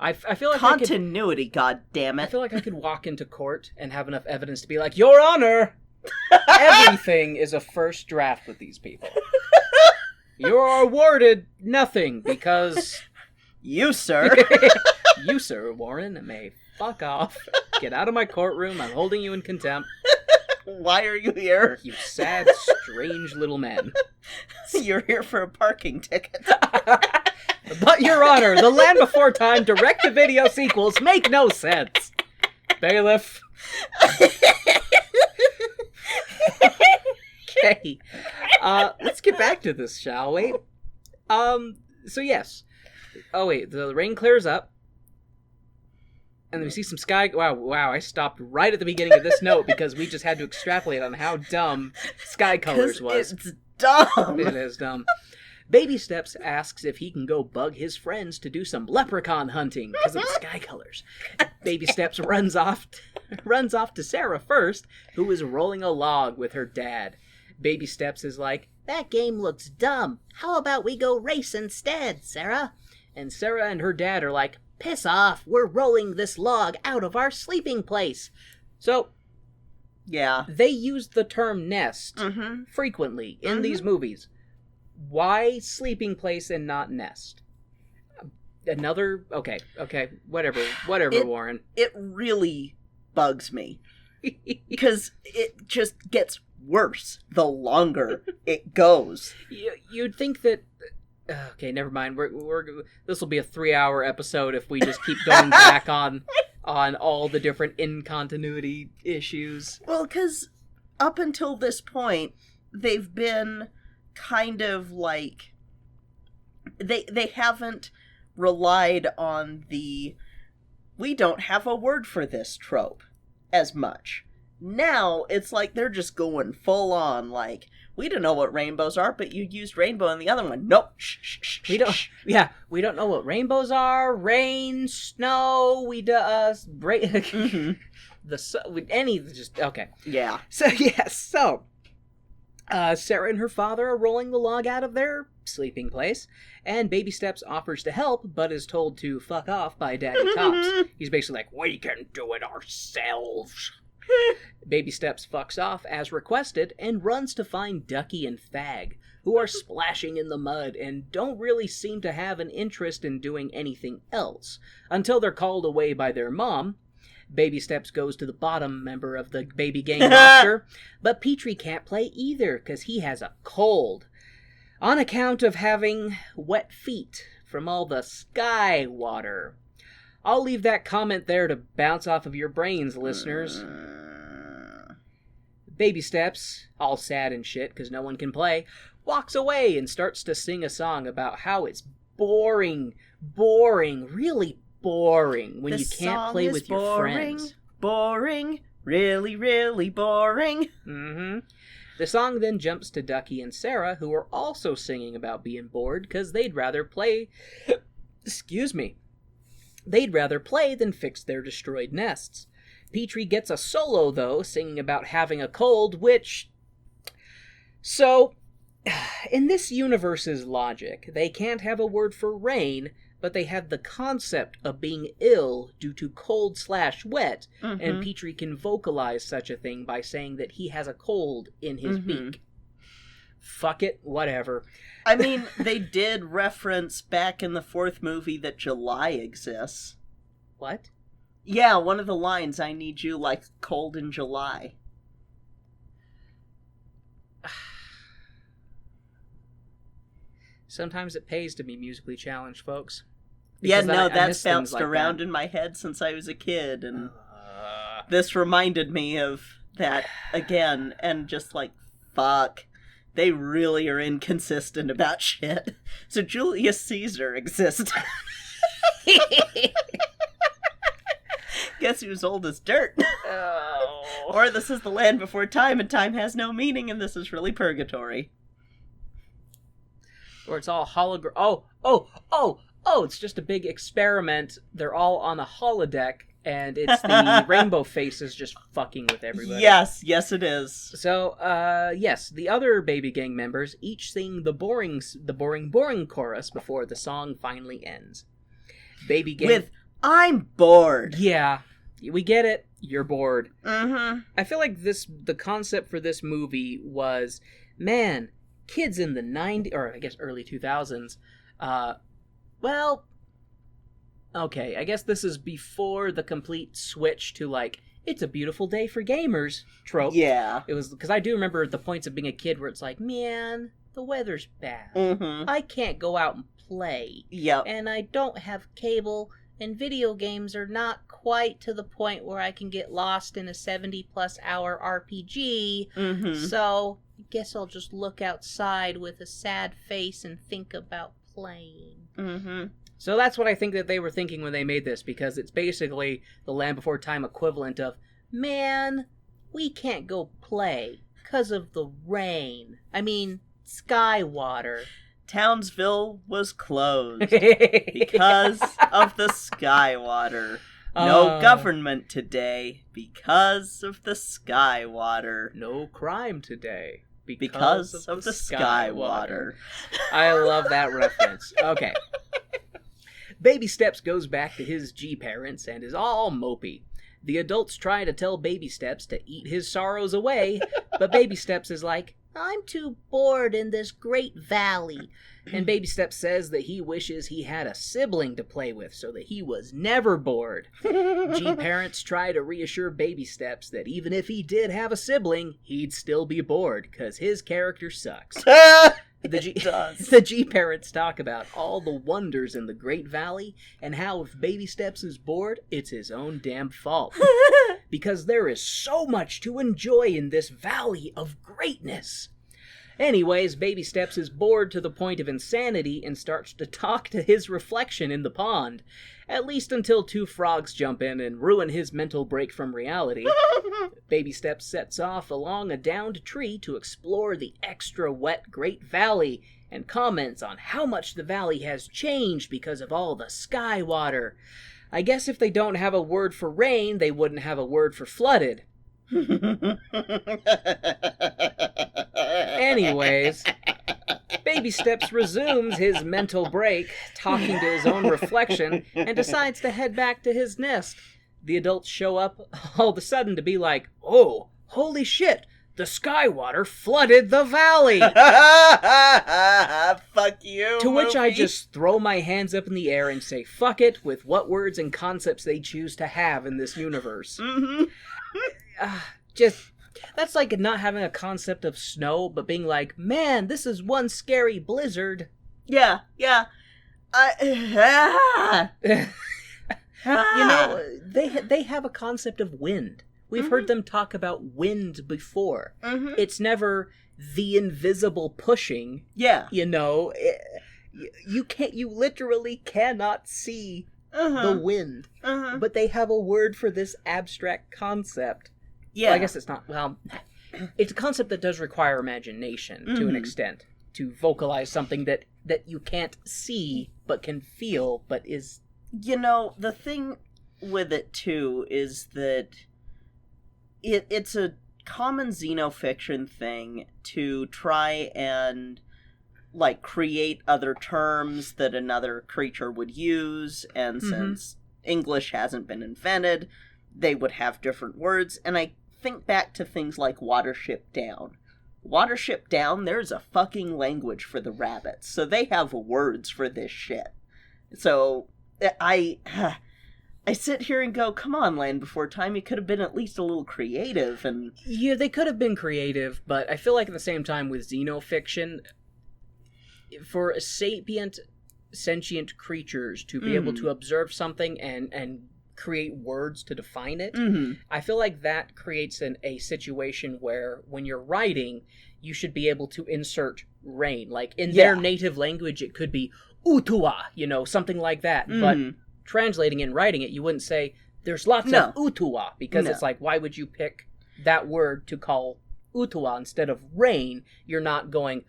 I feel like continuity, goddammit. I feel like I could walk into court and have enough evidence to be like, Your Honor, everything is a first draft with these people. You're awarded nothing because... You, sir. You, sir, Warren, may fuck off. Get out of my courtroom. I'm holding you in contempt. Why are you here? You sad, strange little man. You're here for a parking ticket. But, Your Honor, the Land Before Time direct-to-video sequels make no sense. Bailiff. Okay. Let's get back to this, shall we? So yes. Oh wait, the rain clears up. And then we see some sky... Wow, I stopped right at the beginning of this note because we just had to extrapolate on how dumb sky colors was. It's dumb. It is dumb. Baby Steps asks if he can go bug his friends to do some leprechaun hunting because of the sky colors. Baby Steps runs off to Sarah first, who is rolling a log with her dad. Baby Steps is like, that game looks dumb. How about we go race instead, Sarah? And Sarah and her dad are like, piss off, we're rolling this log out of our sleeping place. So, yeah, they use the term nest frequently in these movies. Why sleeping place and not nest? Another, okay, whatever, Warren. It really bugs me. Because it just gets worse the longer it goes. You'd think that... Okay, never mind. This will be a 3-hour episode if we just keep going back on all the different in-continuity issues. Well, because up until this point, they've been kind of like... They haven't relied on the we don't have a word for this trope as much. Now, it's like they're just going full on, like, we don't know what rainbows are, but you used rainbow in the other one. Nope. Shh. We don't. Yeah, we don't know what rainbows are. Rain, snow. Mm-hmm. Okay. Yeah. So yes. So, Sarah and her father are rolling the log out of their sleeping place, and Baby Steps offers to help, but is told to fuck off by Daddy Tops. He's basically like, "We can do it ourselves." Baby Steps fucks off as requested and runs to find Ducky and Fag, who are splashing in the mud and don't really seem to have an interest in doing anything else, until they're called away by their mom. Baby Steps goes to the bottom member of the baby gang roster, but Petrie can't play either because he has a cold, on account of having wet feet from all the sky water. I'll leave that comment there to bounce off of your brains, listeners. Baby Steps, all sad and shit because no one can play, walks away and starts to sing a song about how it's boring, really boring when you can't play with your friends. Boring, really, really boring. Mm-hmm. The song then jumps to Ducky and Sarah, who are also singing about being bored because they'd rather play... Excuse me. They'd rather play than fix their destroyed nests. Petrie gets a solo, though, singing about having a cold, which... So, in this universe's logic, they can't have a word for rain, but they have the concept of being ill due to cold/wet, and Petrie can vocalize such a thing by saying that he has a cold in his beak. Fuck it, whatever. I mean, they did reference back in the fourth movie that July exists. What? Yeah, one of the lines, I need you like cold in July. Sometimes it pays to be musically challenged, folks. Yeah, Because no, I that's miss things bounced like around that. in my head since I was a kid, and this reminded me of that again, and just like, fuck. They really are inconsistent about shit. So Julius Caesar existed. Guess he was old as dirt. Oh. Or this is the land before time, and time has no meaning, and this is really purgatory. Or it's all hologram. Oh, it's just a big experiment. They're all on a holodeck, and it's the rainbow faces just fucking with everybody. Yes, it is. So, yes, the other baby gang members each sing the boring chorus before the song finally ends. Baby gang... With, I'm bored. Yeah, we get it. You're bored. Mm-hmm. I feel like the concept for this movie was, man, kids in the 90s, or I guess early 2000s, well, okay, I guess this is before the complete switch to, like, it's a beautiful day for gamers trope. Yeah. It was, because I do remember the points of being a kid where it's like, man, the weather's bad. Mm-hmm. I can't go out and play. Yep. And I don't have cable, and video games are not quite to the point where I can get lost in a 70-plus hour RPG. Mm-hmm. So, I guess I'll just look outside with a sad face and think about playing. Mm-hmm. So that's what I think that they were thinking when they made this, because it's basically the Land Before Time equivalent of, man, we can't go play because of the rain. I mean, sky water. Townsville was closed because of the sky water. No government today because of the sky water. No crime today Because of the sky water. I love that reference. Okay. Baby Steps goes back to his G-parents and is all mopey. The adults try to tell Baby Steps to eat his sorrows away, but Baby Steps is like, I'm too bored in this great valley. And Baby Steps says that he wishes he had a sibling to play with so that he was never bored. G-parents try to reassure Baby Steps that even if he did have a sibling, he'd still be bored, because his character sucks. The G-parents talk about all the wonders in the Great Valley, and how if Baby Steps is bored, it's his own damn fault. Because there is so much to enjoy in this valley of greatness. Anyways, Baby Steps is bored to the point of insanity and starts to talk to his reflection in the pond. At least until two frogs jump in and ruin his mental break from reality. Baby Steps sets off along a downed tree to explore the extra wet Great Valley and comments on how much the valley has changed because of all the sky water. I guess if they don't have a word for rain, they wouldn't have a word for flooded. Anyways, Baby Steps resumes his mental break, talking to his own reflection, and decides to head back to his nest. The adults show up all of a sudden to be like, "Oh, holy shit, the sky water flooded the valley!" Fuck you, To which I movie. just throw my hands up in the air and say, fuck it, with what words and concepts they choose to have in this universe. Mm-hmm. That's like not having a concept of snow, but being like, man, this is one scary blizzard. Yeah. You know, they have a concept of wind. We've heard them talk about wind before. Mm-hmm. It's never the invisible pushing. Yeah. You know, you literally cannot see the wind. But they have a word for this abstract concept. Yeah. Well, I guess it's not, well, it's a concept that does require imagination to an extent, to vocalize something that you can't see, but can feel, but is... You know, the thing with it, too, is that it's a common xenofiction thing to try and, like, create other terms that another creature would use, and since English hasn't been invented, they would have different words, and I think back to things like Watership Down. Watership Down, there's a fucking language for the rabbits, so they have words for this shit. So, I sit here and go, come on, Land Before Time, you could have been at least a little creative, and... Yeah, they could have been creative, but I feel like at the same time with xenofiction, for sapient, sentient creatures to be able to observe something and create words to define it, I feel like that creates a situation where when you're writing, you should be able to insert rain. Like, in their native language, it could be utua, you know, something like that. But translating and writing it, you wouldn't say, there's lots of utua, because it's like, why would you pick that word to call utua instead of rain? You're not going,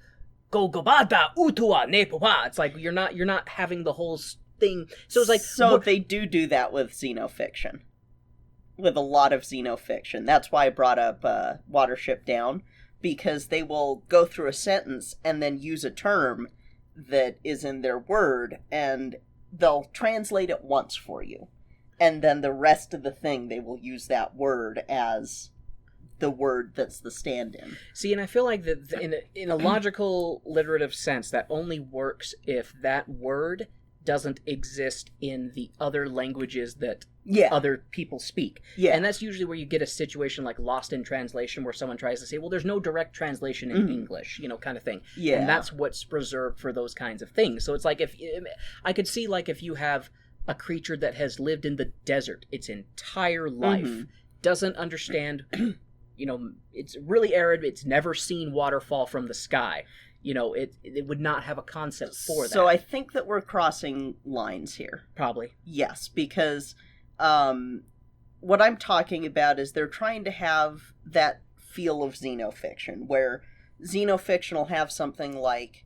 go gobada utua nepua. It's like, you're not having the whole thing. So it's like... So they do that with xenofiction. With a lot of xenofiction. That's why I brought up Watership Down, because they will go through a sentence and then use a term that is in their word, and they'll translate it once for you. And then the rest of the thing, they will use that word as the word that's the stand-in. See, and I feel like that in a logical, literative sense, that only works if that word doesn't exist in the other languages that other people speak. Yeah. And that's usually where you get a situation like Lost in Translation, where someone tries to say, well, there's no direct translation in English, you know, kind of thing. Yeah. And that's what's reserved for those kinds of things. So it's like, I could see, like, if you have a creature that has lived in the desert its entire life, doesn't understand, you know, it's really arid, it's never seen waterfall from the sky. You know, it would not have a concept for that. So I think that we're crossing lines here. Probably. Yes, because what I'm talking about is they're trying to have that feel of xenofiction, where xenofiction will have something like,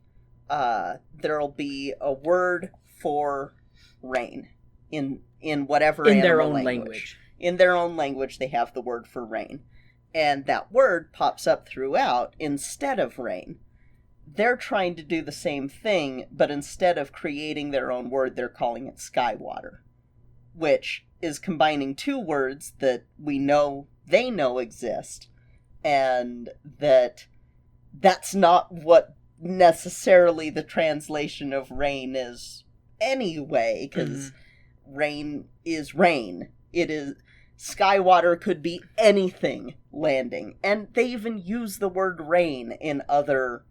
there'll be a word for rain in whatever in their animal own language. In their own language, they have the word for rain. And that word pops up throughout instead of rain. They're trying to do the same thing, but instead of creating their own word, they're calling it sky water, which is combining two words that they know exist, and that's not what necessarily the translation of rain is anyway, because rain is rain. It is... Sky water could be anything landing, and they even use the word rain in other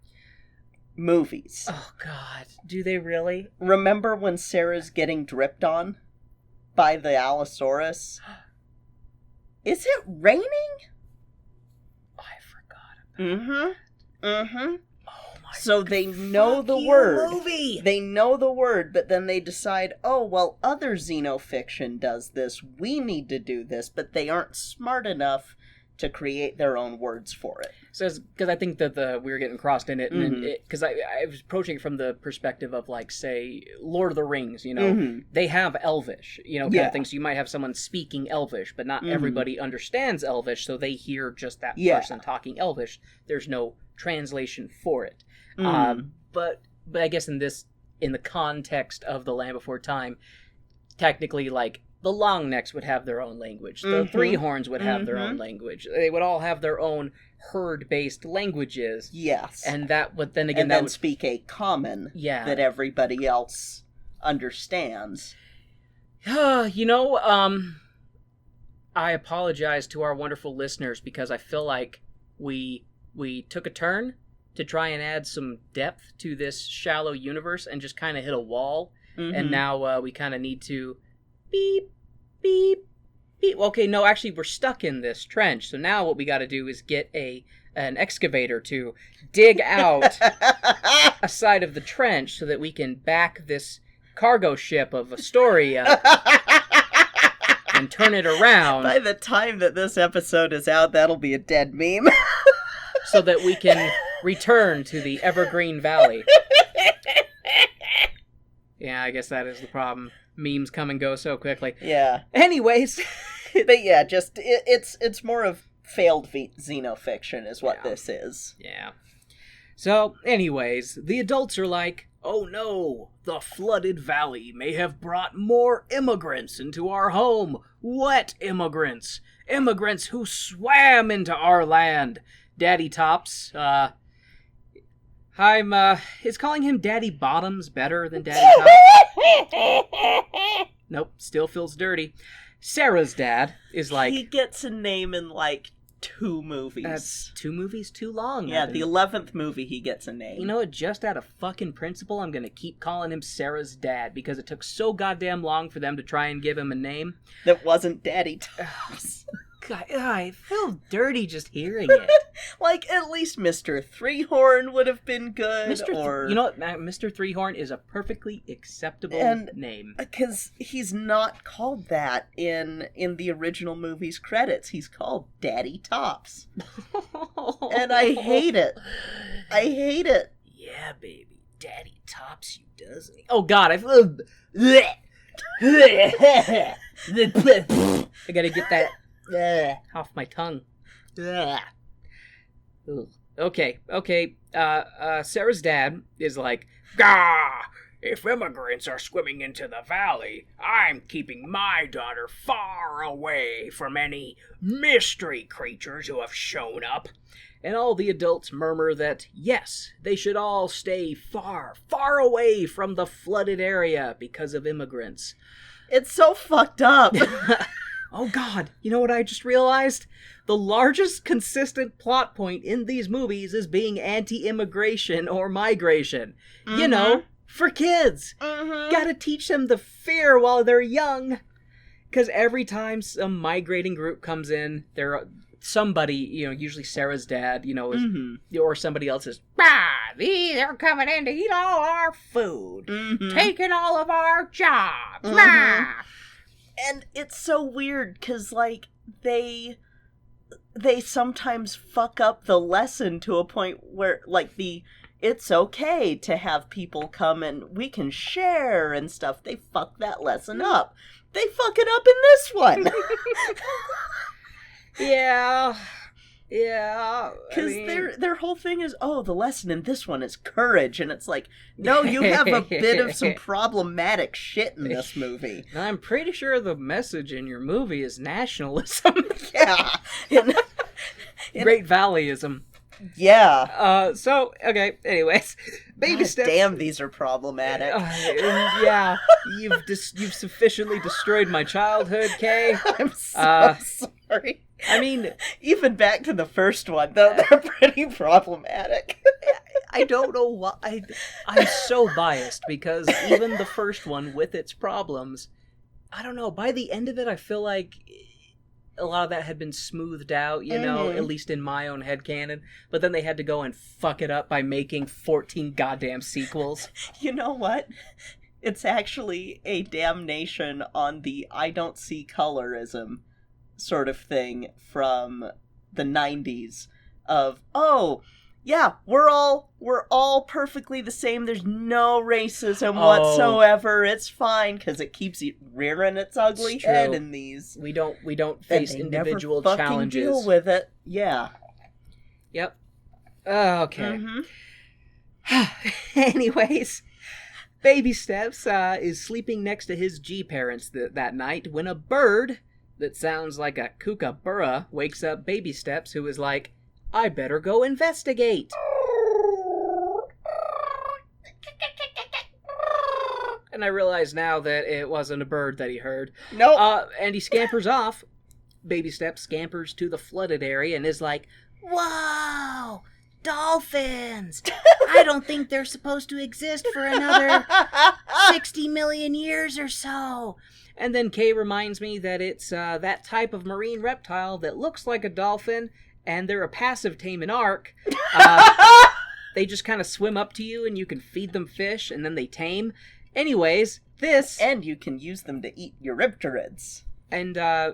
movies. Oh, God. Do they really? Remember when Sarah's getting dripped on by the Allosaurus? Is it raining? I forgot about that. So they know the you, word. movie. They know the word, but then they decide, oh, well, other xenofiction does this. We need to do this, but they aren't smart enough to create their own words for it. So, because I think that we were getting crossed in it, and because I was approaching it from the perspective of, like, say, Lord of the Rings, you know, they have Elvish, you know, kind of thing. So you might have someone speaking Elvish, but not everybody understands Elvish, so they hear just that person talking Elvish. There's no translation for it. But I guess in the context of The Land Before Time, technically, like, the long necks would have their own language. The three horns would have their own language. They would all have their own herd-based languages. Yes. And that would then again... And then speak a common that everybody else understands. You know, I apologize to our wonderful listeners because I feel like we took a turn to try and add some depth to this shallow universe and just kind of hit a wall. And now we kind of need to... beep, beep, beep. Okay, no, actually, we're stuck in this trench. So now what we got to do is get an excavator to dig out a side of the trench so that we can back this cargo ship of Astoria and turn it around. By the time that this episode is out, that'll be a dead meme. So that we can return to the Evergreen Valley. Yeah, I guess that is the problem. Memes come and go so quickly. Yeah. Anyways. But yeah, just, it's more of failed xenofiction is what this is. Yeah. So, anyways, the adults are like, oh no, the flooded valley may have brought more immigrants into our home. Wet immigrants. Immigrants who swam into our land. Daddy Tops, is calling him Daddy Bottoms better than Daddy Tops? Nope, still feels dirty. Sarah's dad is like... He gets a name in, like, 2 movies. 2 movies? Too long. Yeah, the 11th movie he gets a name. You know what? Just out of fucking principle, I'm gonna keep calling him Sarah's dad, because it took so goddamn long for them to try and give him a name. That wasn't Daddy Tops. God, I feel dirty just hearing it. Like, at least Mr. Three-Horn would have been good, you know what? Mr. Three-Horn is a perfectly acceptable name. Because he's not called that in the original movie's credits. He's called Daddy Tops. And I hate it. I hate it. Yeah, baby. Daddy Tops you, doesn't he? Oh, God, I feel... I gotta get that... off my tongue. Okay. Sarah's dad is like, "Gah! If immigrants are swimming into the valley, I'm keeping my daughter far away from any mystery creatures who have shown up." And all the adults murmur that, yes, they should all stay far, far away from the flooded area because of immigrants. It's so fucked up. Oh God, you know what I just realized? The largest consistent plot point in these movies is being anti-immigration or migration. You know, for kids. Gotta teach them the fear while they're young. Because every time some migrating group comes in, somebody, usually Sarah's dad, or somebody else is, they're coming in to eat all our food. Taking all of our jobs. And it's so weird, because, like, they sometimes fuck up the lesson to a point where, like, it's okay to have people come and we can share and stuff. They fuck that lesson up. They fuck it up in this one. Yeah. Because their whole thing is, the lesson in this one is courage. And it's like, no, you have a bit of some problematic shit in this movie. I'm pretty sure the message in your movie is nationalism. Yeah. Great Valleyism. Yeah. Okay, anyways. Baby steps. Damn, these are problematic. Yeah. You've sufficiently destroyed my childhood, Kay. I'm so sorry. I mean, even back to the first one, though, they're pretty problematic. I don't know why. I'm so biased because even the first one with its problems, I don't know, by the end of it, I feel like a lot of that had been smoothed out, you know, at least in my own headcanon. But then they had to go and fuck it up by making 14 goddamn sequels. You know what? It's actually a damnation on the I don't see colorism sort of thing from the 90s of, oh, yeah, we're all perfectly the same. There's no racism whatsoever. It's fine because it keeps rearing its ugly head in these. We don't face individual never challenges. Deal with it. Yeah. Yep. Okay. Anyways, Baby Steps is sleeping next to his G-parents that night when a bird that sounds like a kookaburra wakes up Baby Steps, who is like, I better go investigate. And I realize now that it wasn't a bird that he heard. Nope. And he scampers off. Baby Steps scampers to the flooded area and is like, whoa, dolphins! I don't think they're supposed to exist for another 60 million years or so. And then Kay reminds me that it's that type of marine reptile that looks like a dolphin, and they're a passive tame in Ark. They just kind of swim up to you and you can feed them fish and then they tame. Anyways, this... And you can use them to eat Eurypterids. And, I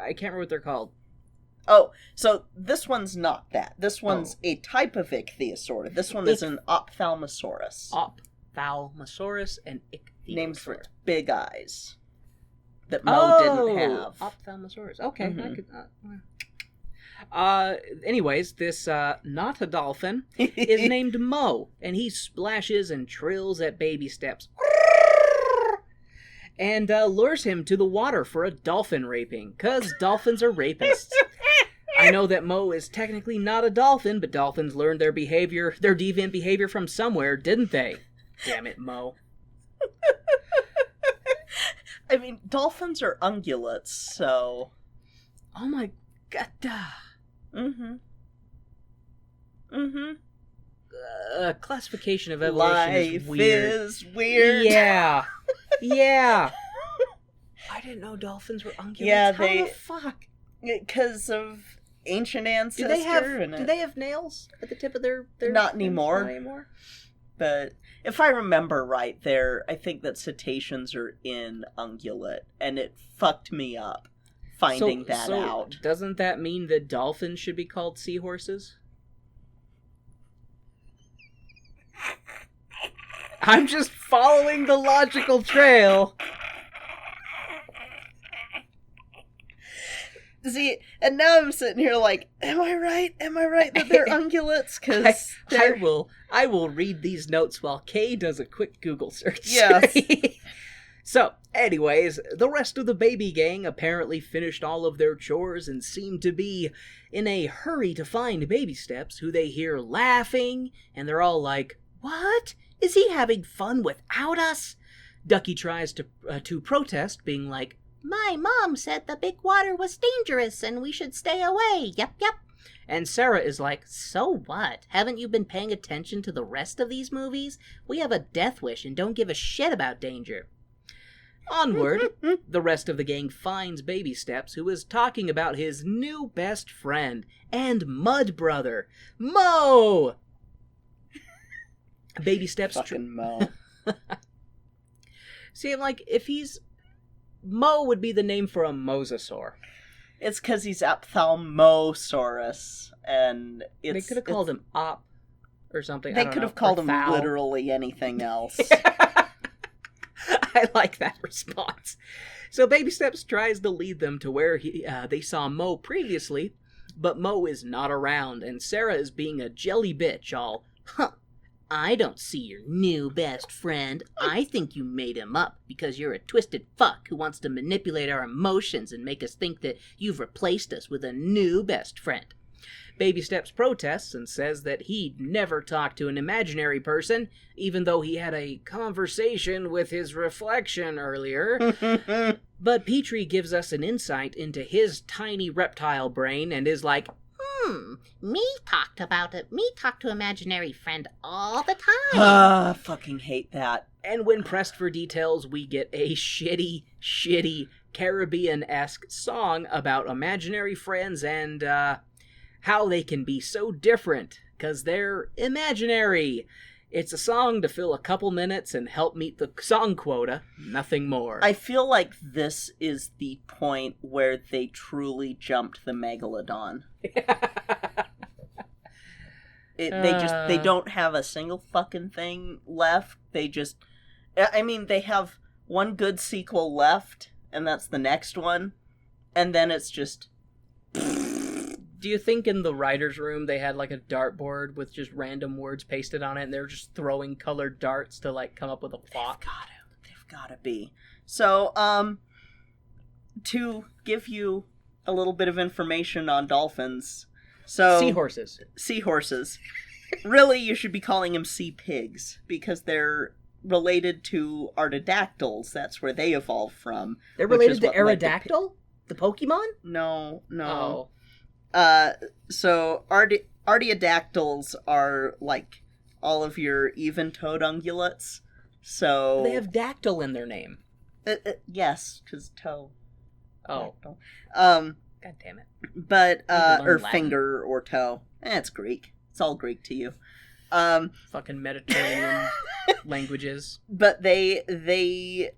can't remember what they're called. Oh, so this one's not that. This one's a type of ichthyosaur. This one is an ophthalmosaurus. Ophthalmosaurus and ichthyosaur. Named for its big eyes. That Mo didn't have. Ophthalmosaurus. Okay, I could... anyways, this, not a dolphin, is named Mo, and he splashes and trills at Baby Steps. And, lures him to the water for a dolphin raping, 'cause dolphins are rapists. I know that Mo is technically not a dolphin, but dolphins learned their deviant behavior from somewhere, didn't they? Damn it, Mo. I mean, dolphins are ungulates, so... Oh my god. Classification of evolution is weird. Life is weird. Yeah. Yeah. I didn't know dolphins were ungulates. Yeah, How the fuck? Because of ancient ancestor. Do they have nails at the tip of their Not anymore. Not anymore. But if I remember right, I think that cetaceans are in ungulate, and it fucked me up finding that out. Doesn't that mean that dolphins should be called seahorses? I'm just following the logical trail. See, and now I'm sitting here like, am I right? Am I right that they're ungulates? Because I will read these notes while Kay does a quick Google search. Yes. So, anyways, the rest of the baby gang apparently finished all of their chores and seemed to be in a hurry to find Baby Steps, who they hear laughing, and they're all like, what? Is he having fun without us? Ducky tries to protest, being like, my mom said the big water was dangerous and we should stay away. Yep. And Sarah is like, so what? Haven't you been paying attention to the rest of these movies? We have a death wish and don't give a shit about danger. Onward, the rest of the gang finds Baby Steps, who is talking about his new best friend and mud brother, Mo! Baby Steps... Fucking Mo. See, I'm like, if he's... Mo would be the name for a mosasaur. It's because he's ophthalmosaurus, and They could have called him Op or something. They could have called him literally anything else. I like that response. So Baby Steps tries to lead them to where they saw Mo previously, but Mo is not around, and Sarah is being a jelly bitch, all, I don't see your new best friend. I think you made him up because you're a twisted fuck who wants to manipulate our emotions and make us think that you've replaced us with a new best friend. Baby Steps protests and says that he'd never talked to an imaginary person, even though he had a conversation with his reflection earlier. But Petrie gives us an insight into his tiny reptile brain and is like, me talk to imaginary friend all the time. I fucking hate that. And when pressed for details, we get a shitty Caribbean-esque song about imaginary friends and how they can be so different because they're imaginary. It's a song to fill a couple minutes and help meet the song quota, nothing more. I feel like this is the point where they truly jumped the Megalodon. They don't have a single fucking thing left. They have one good sequel left, and that's the next one, and then it's just... Do you think in the writer's room they had like a dartboard with just random words pasted on it and they were just throwing colored darts to like come up with a plot? They've gotta be. So, to give you a little bit of information on dolphins. So Seahorses. Really, you should be calling them sea pigs because they're related to artidactyls. That's where they evolved from. They're related to Aerodactyl? The Pokemon? No. Oh. So artiodactyls are like all of your even-toed ungulates. So They have dactyl in their name. Yes, because toe. Oh. Dactyl. God damn it. But or Latin. finger or toe. It's Greek. It's all Greek to you. Fucking Mediterranean languages. But they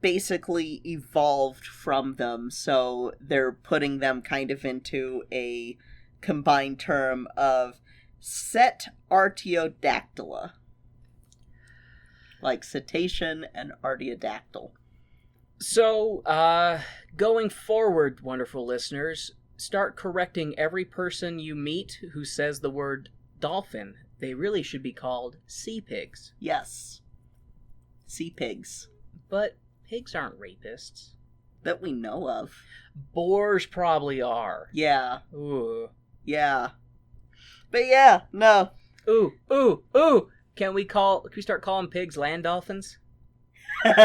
basically evolved from them, so they're putting them kind of into a combined term of set artiodactyla. Like cetacean and artiodactyl. So, going forward, wonderful listeners, start correcting every person you meet who says the word dolphin. They really should be called sea pigs. Yes. Sea pigs. But pigs aren't rapists. That we know of. Boars probably are. Yeah. Ooh. Yeah. But yeah, no. Ooh. Can we start calling pigs land dolphins? A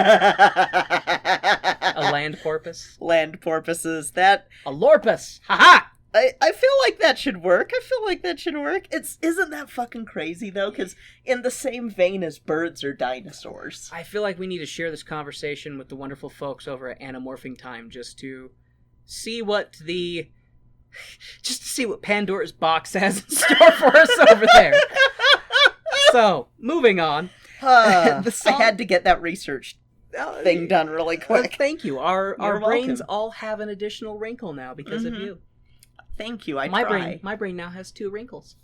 land porpoise? Land porpoises. A lorpus! Ha-ha! I feel like that should work. Isn't that fucking crazy, though? Because in the same vein as birds are dinosaurs. I feel like we need to share this conversation with the wonderful folks over at Animorphing Time just to see what Pandora's box has in store for us over there. So, moving on. I had to get that research thing done really quick. Thank you. Our brains welcome. all have an additional wrinkle now because of you. Thank you. My brain now has 2 wrinkles.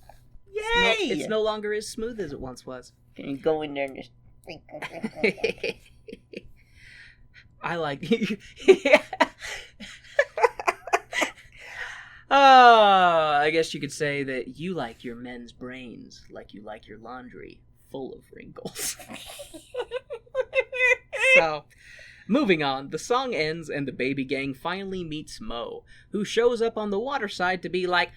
Yay! It's no longer as smooth as it once was. Can you go in there and just... I like... I guess you could say that you like your men's brains like you like your laundry full of wrinkles. So, moving on, the song ends and the baby gang finally meets Mo, who shows up on the water side to be like...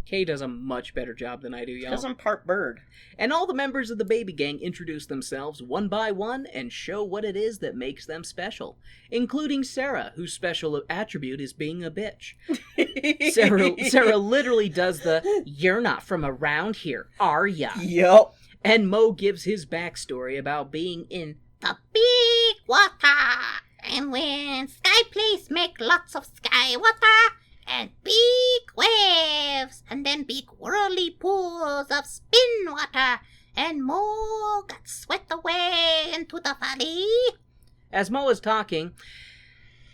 Kay does a much better job than I do, y'all. Because I'm part bird. And all the members of the baby gang introduce themselves one by one and show what it is that makes them special, including Sarah, whose special attribute is being a bitch. Sarah literally does the, "You're not from around here, are ya?" Yup. And Mo gives his backstory about being in The big water. And when sky plays make lots of sky water. And big waves. And then big whirly pools of spin water. And Mo got swept away into the valley. As Mo is talking,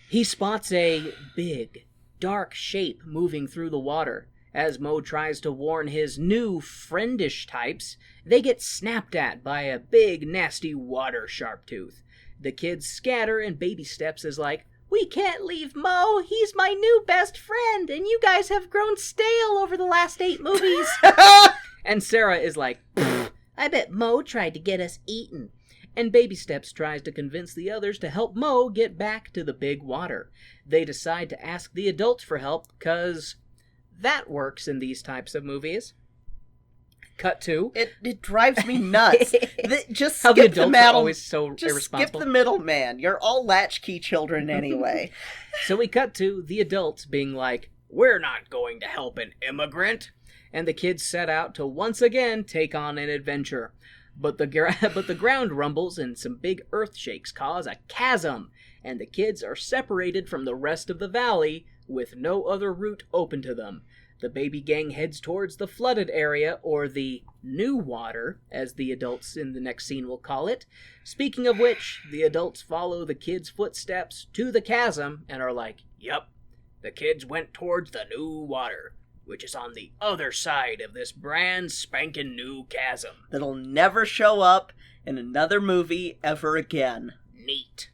he spots a big, dark shape moving through the water. As Mo tries to warn his new friendish types, they get snapped at by a big, nasty water sharptooth. The kids scatter and Baby Steps is like, "We can't leave Mo, he's my new best friend, and you guys have grown stale over the last 8 movies." And Sarah is like, "I bet Mo tried to get us eaten." And Baby Steps tries to convince the others to help Mo get back to the big water. They decide to ask the adults for help, because that works in these types of movies. Cut to. It drives me nuts. Just How the skip the adults are middle. always so Just irresponsible. skip the middleman. You're all latchkey children anyway. So we cut to the adults being like, "We're not going to help an immigrant." And the kids set out to once again take on an adventure. But the ground rumbles and some big earth shakes cause a chasm, and the kids are separated from the rest of the valley with no other route open to them. The baby gang heads towards the flooded area, or the new water, as the adults in the next scene will call it. Speaking of which, the adults follow the kids' footsteps to the chasm and are like, "Yup, the kids went towards the new water, which is on the other side of this brand spanking new chasm." That'll never show up in another movie ever again. Neat.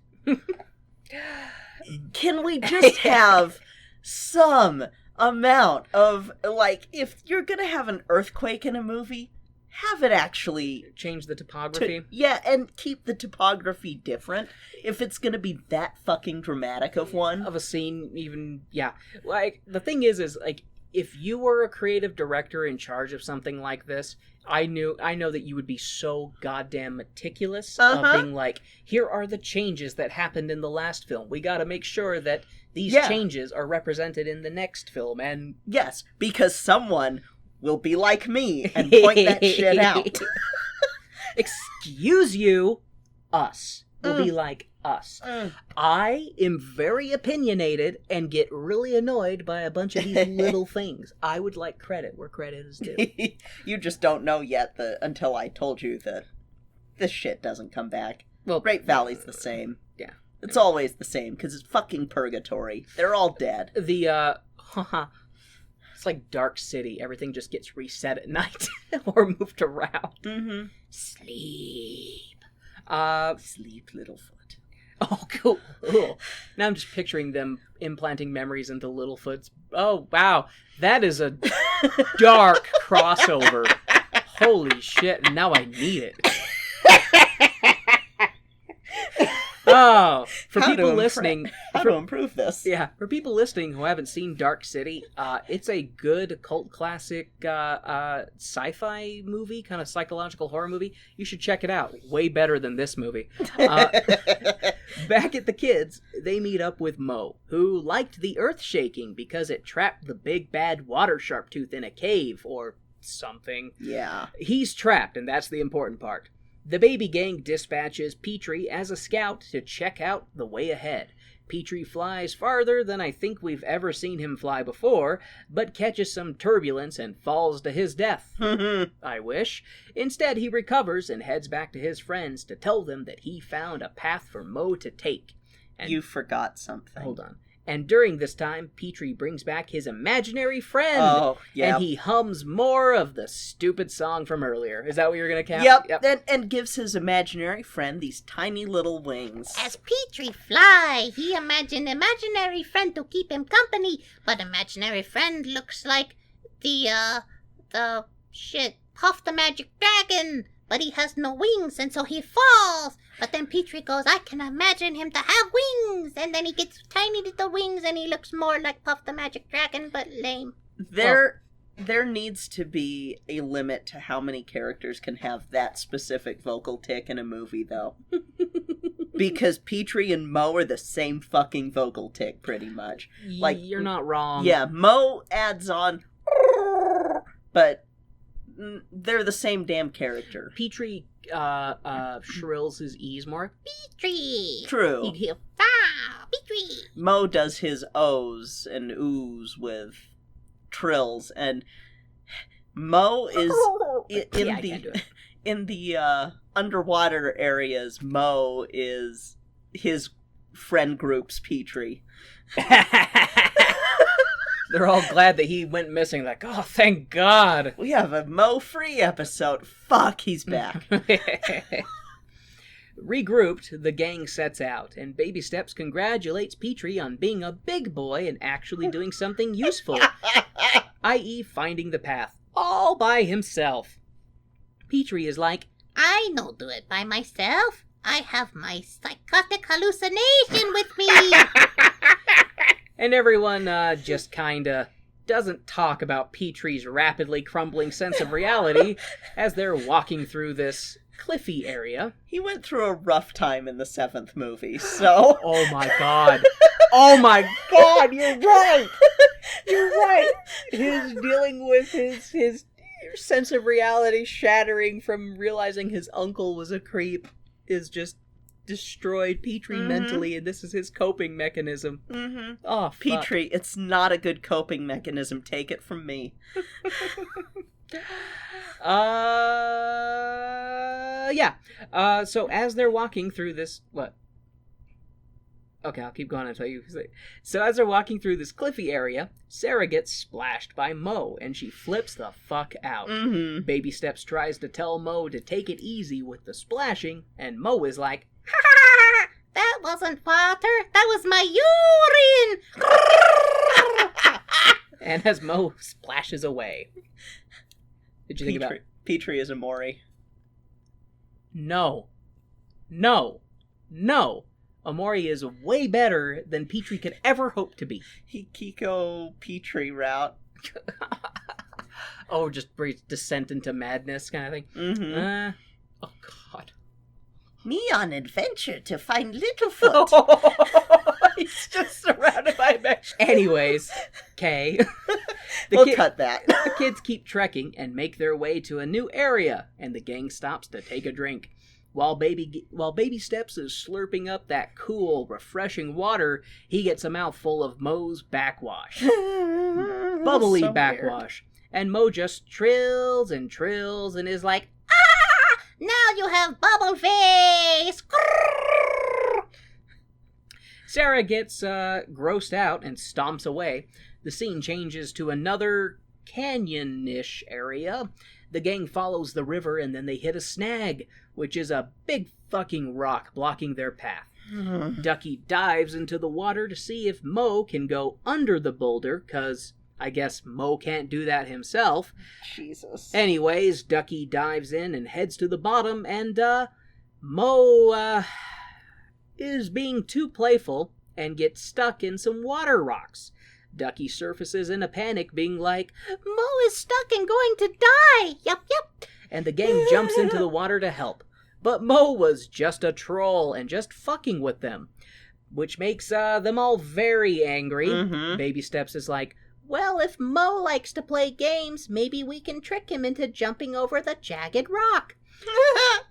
Can we just have some amount of, like, if you're gonna have an earthquake in a movie, have it actually Change the topography. and keep the topography different. If it's gonna be that fucking dramatic of one. Of a scene, even, yeah. Like, the thing is, like, if you were a creative director in charge of something like this, I know that you would be so goddamn meticulous of being like, here are the changes that happened in the last film. We gotta make sure that these changes are represented in the next film, and... Yes, because someone will be like me and point that shit out. Excuse you, us. Will be like us. I am very opinionated and get really annoyed by a bunch of these little things. I would like credit where credit is due. You just don't know yet until I told you that this shit doesn't come back. Well, Great Valley's the same. Yeah. It's always the same, because it's fucking purgatory. They're all dead. The, it's like Dark City. Everything just gets reset at night or moved around. Mm-hmm. Sleep. Sleep, Littlefoot. Oh, cool. Cool. Now I'm just picturing them implanting memories into Littlefoot's. Oh, wow. That is a dark crossover. Holy shit. And now I need it. Oh, for people listening... How to improve this. Yeah, for people listening who haven't seen Dark City, it's a good cult classic sci-fi movie, kind of psychological horror movie. You should check it out. Way better than this movie. Back at the kids, they meet up with Mo, who liked the earth shaking because it trapped the big bad water sharptooth in a cave, or something. Yeah. He's trapped, and that's the important part. The baby gang dispatches Petrie as a scout to check out the way ahead. Petrie flies farther than I think we've ever seen him fly before, but catches some turbulence and falls to his death. I wish. Instead, he recovers and heads back to his friends to tell them that he found a path for Mo to take. And you forgot something. Hold on. And during this time, Petrie brings back his imaginary friend. Oh, yeah. And he hums more of the stupid song from earlier. Is that what you're going to count? Yep. And gives his imaginary friend these tiny little wings. As Petrie fly, he imagined imaginary friend to keep him company, but imaginary friend looks like the Puff the Magic Dragon, but he has no wings, and so he falls. But then Petrie goes, I can imagine him to have wings, and then he gets tiny little wings, and he looks more like Puff the Magic Dragon, but lame. There needs to be a limit to how many characters can have that specific vocal tick in a movie, though. Because Petrie and Mo are the same fucking vocal tick, pretty much. Like, you're not wrong. Yeah, Mo adds on, but they're the same damn character. Petrie shrills his E's more. Petrie! True. He'll Petrie! Mo does his O's and oohs with trills, and Mo is in the underwater areas. Mo is his friend group's Petrie. They're all glad that he went missing. Like, oh, thank God. We have a Mo-free episode. Fuck, he's back. Regrouped, the gang sets out, and Baby Steps congratulates Petrie on being a big boy and actually doing something useful, i.e. finding the path, all by himself. Petrie is like, I no do it by myself. I have my psychotic hallucination with me. And everyone just kinda doesn't talk about Petrie's rapidly crumbling sense of reality as they're walking through this cliffy area. He went through a rough time in the 7th movie, so... Oh my God. Oh my God, you're right! You're right! His dealing with his Your sense of reality shattering from realizing his uncle was a creep is just destroyed Petrie mentally, and this is his coping mechanism. Mm-hmm. Oh, fuck. Petrie, it's not a good coping mechanism. Take it from me. Yeah. So as they're walking through this, what? Okay, I'll keep going until you say. So as they're walking through this cliffy area, Sarah gets splashed by Mo, and she flips the fuck out. Mm-hmm. Baby Steps tries to tell Mo to take it easy with the splashing, and Mo is like, That wasn't water. That was my urine. and as Mo splashes away. Did you think about it? Petrie is a Maury. No. Amori is way better than Petrie could ever hope to be. Kiko Petrie route. Oh, just descent into madness kind of thing. Mm-hmm. Oh, God. Me on adventure to find Littlefoot. He's just surrounded by mesh. Anyways, Kay. We'll cut that. The kids keep trekking and make their way to a new area, and the gang stops to take a drink. While Baby Steps is slurping up that cool, refreshing water, he gets a mouthful of Mo's backwash. Bubbly So backwash. And Mo just trills and is like, Now you have bubble face. Sarah gets grossed out and stomps away. The scene changes to another canyon-ish area. The gang follows the river and then they hit a snag, which is a big fucking rock blocking their path. Ducky dives into the water to see if Mo can go under the boulder, cause I guess Mo can't do that himself. Jesus. Anyways, Ducky dives in and heads to the bottom, and Mo is being too playful and gets stuck in some water rocks. Ducky surfaces in a panic, being like, Mo is stuck and going to die. Yup. and the gang jumps into the water to help. But Mo was just a troll and just fucking with them, which makes them all very angry. Mm-hmm. Baby Steps is like, Well, if Mo likes to play games, maybe we can trick him into jumping over the jagged rock.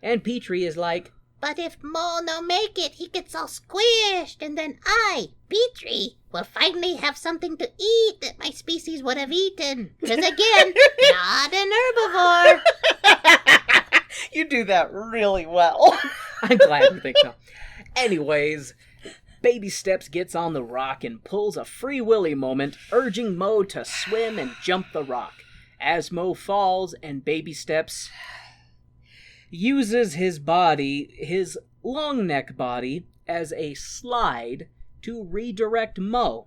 and Petrie is like, But if Mo no make it, he gets all squished, and then I, Petrie, will finally have something to eat that my species would have eaten. Because again, not an herbivore. You do that really well. I'm glad you think so. Anyways, Baby Steps gets on the rock and pulls a Free Willy moment, urging Mo to swim and jump the rock. As Mo falls and Baby Steps uses his body, his long neck body, as a slide to redirect Mo.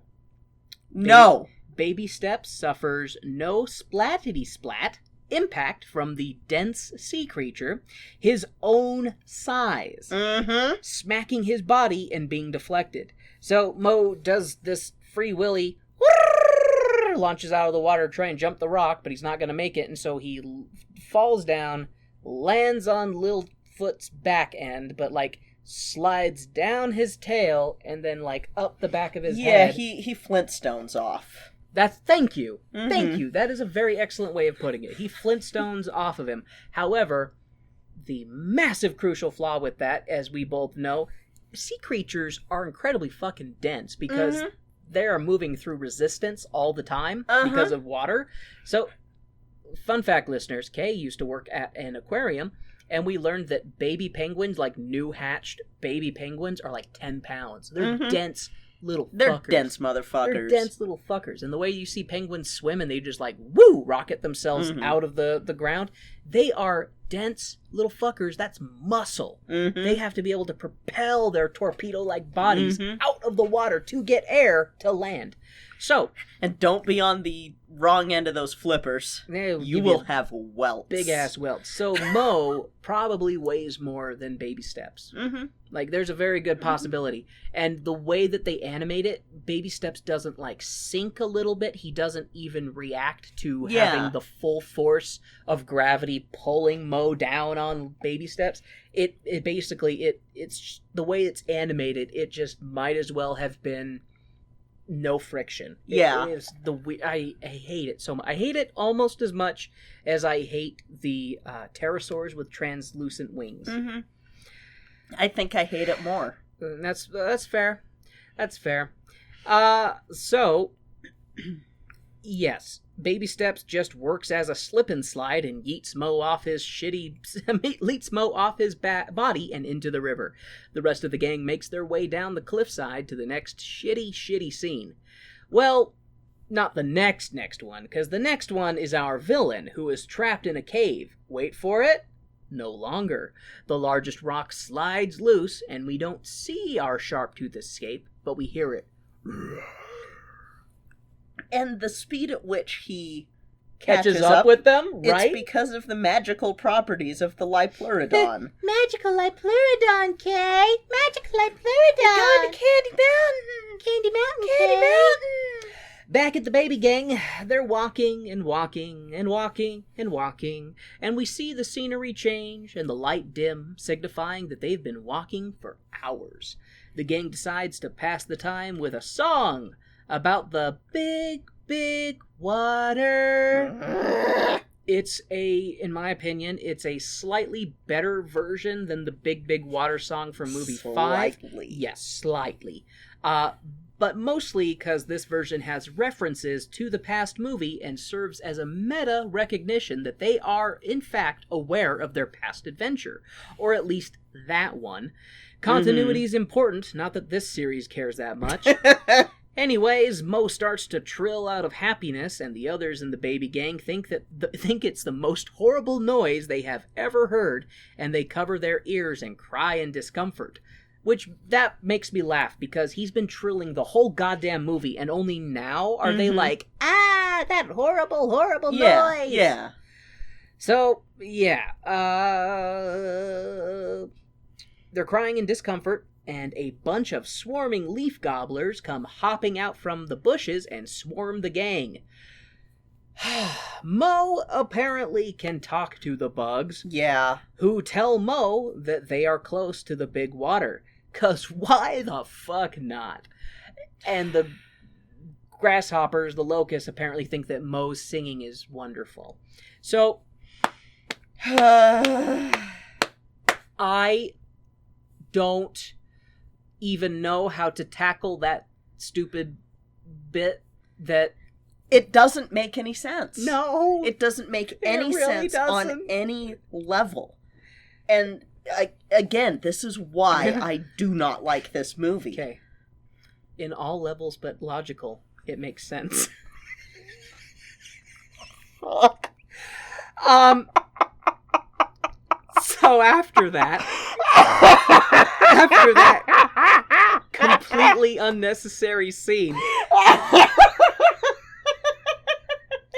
No. Baby Steps suffers no splatity-splat impact from the dense sea creature, his own size, smacking his body and being deflected. So Mo does this Free Willy, launches out of the water to try and jump the rock, but he's not going to make it, and so he falls down, lands on Littlefoot's back end, but slides down his tail and then up the back of his head. Yeah, he Flintstones off. Thank you. Thank you. That is a very excellent way of putting it. He Flintstones off of him. However, the massive crucial flaw with that, as we both know, sea creatures are incredibly fucking dense because they are moving through resistance all the time because of water. So, fun fact, listeners, Kay used to work at an aquarium, and we learned that baby penguins, new hatched baby penguins, are 10 pounds. They're dense little fuckers. They're dense motherfuckers. They're dense little fuckers. And the way you see penguins swim and they just rocket themselves out of the ground, they are dense little fuckers. That's muscle. They have to be able to propel their torpedo-like bodies out of the water to get air to land. So, and don't be on the wrong end of those flippers. You will have welts. Big ass welts. So Mo probably weighs more than Baby Steps. There's a very good possibility. And the way that they animate it, Baby Steps doesn't sink a little bit. He doesn't even react to having the full force of gravity pulling Mo down on Baby Steps. It basically it's the way it's animated. It just might as well have been no friction. Yeah. It is I hate it so much. I hate it almost as much as I hate the pterosaurs with translucent wings. Mm-hmm. I think I hate it more. That's fair. That's fair. So, yes, Baby Steps just works as a slip and slide and yeets Mo off his body and into the river. The rest of the gang makes their way down the cliffside to the next shitty scene. Well, not the next one, because the next one is our villain, who is trapped in a cave. Wait for it. No longer. The largest rock slides loose, and we don't see our Sharptooth escape, but we hear it. And the speed at which he catches up with them, right? It's because of the magical properties of the Lipleurodon. Magical Lipleurodon, Kay! Magical Lipleurodon! Going to Candy Mountain! Candy Mountain, Candy Kay! Mountain! Back at the baby gang, they're walking and walking and walking and walking, and we see the scenery change and the light dim, signifying that they've been walking for hours. The gang decides to pass the time with a song about the big water. In my opinion, it's a slightly better version than the big water song from movie 5. Slightly. Yes, slightly. But mostly because this version has references to the past movie and serves as a meta recognition that they are, in fact, aware of their past adventure. Or at least that one. Continuity is important, not that this series cares that much. Anyways, Mo starts to trill out of happiness, and the others in the baby gang think it's the most horrible noise they have ever heard, and they cover their ears and cry in discomfort. Which, that makes me laugh, because he's been trilling the whole goddamn movie, and only now are they like, that horrible noise! Yeah. So, yeah, they're crying in discomfort, and a bunch of swarming leaf gobblers come hopping out from the bushes and swarm the gang. Mo apparently can talk to the bugs. Yeah. Who tell Mo that they are close to the big water. 'Cause why the fuck not? And the grasshoppers, the locusts, apparently think that Mo's singing is wonderful. So, I don't even know how to tackle that stupid bit that... It doesn't make any sense. No! It doesn't make any really sense on any level. And, again, this is why I do not like this movie. Okay. In all levels but logical, it makes sense. So after that completely unnecessary scene.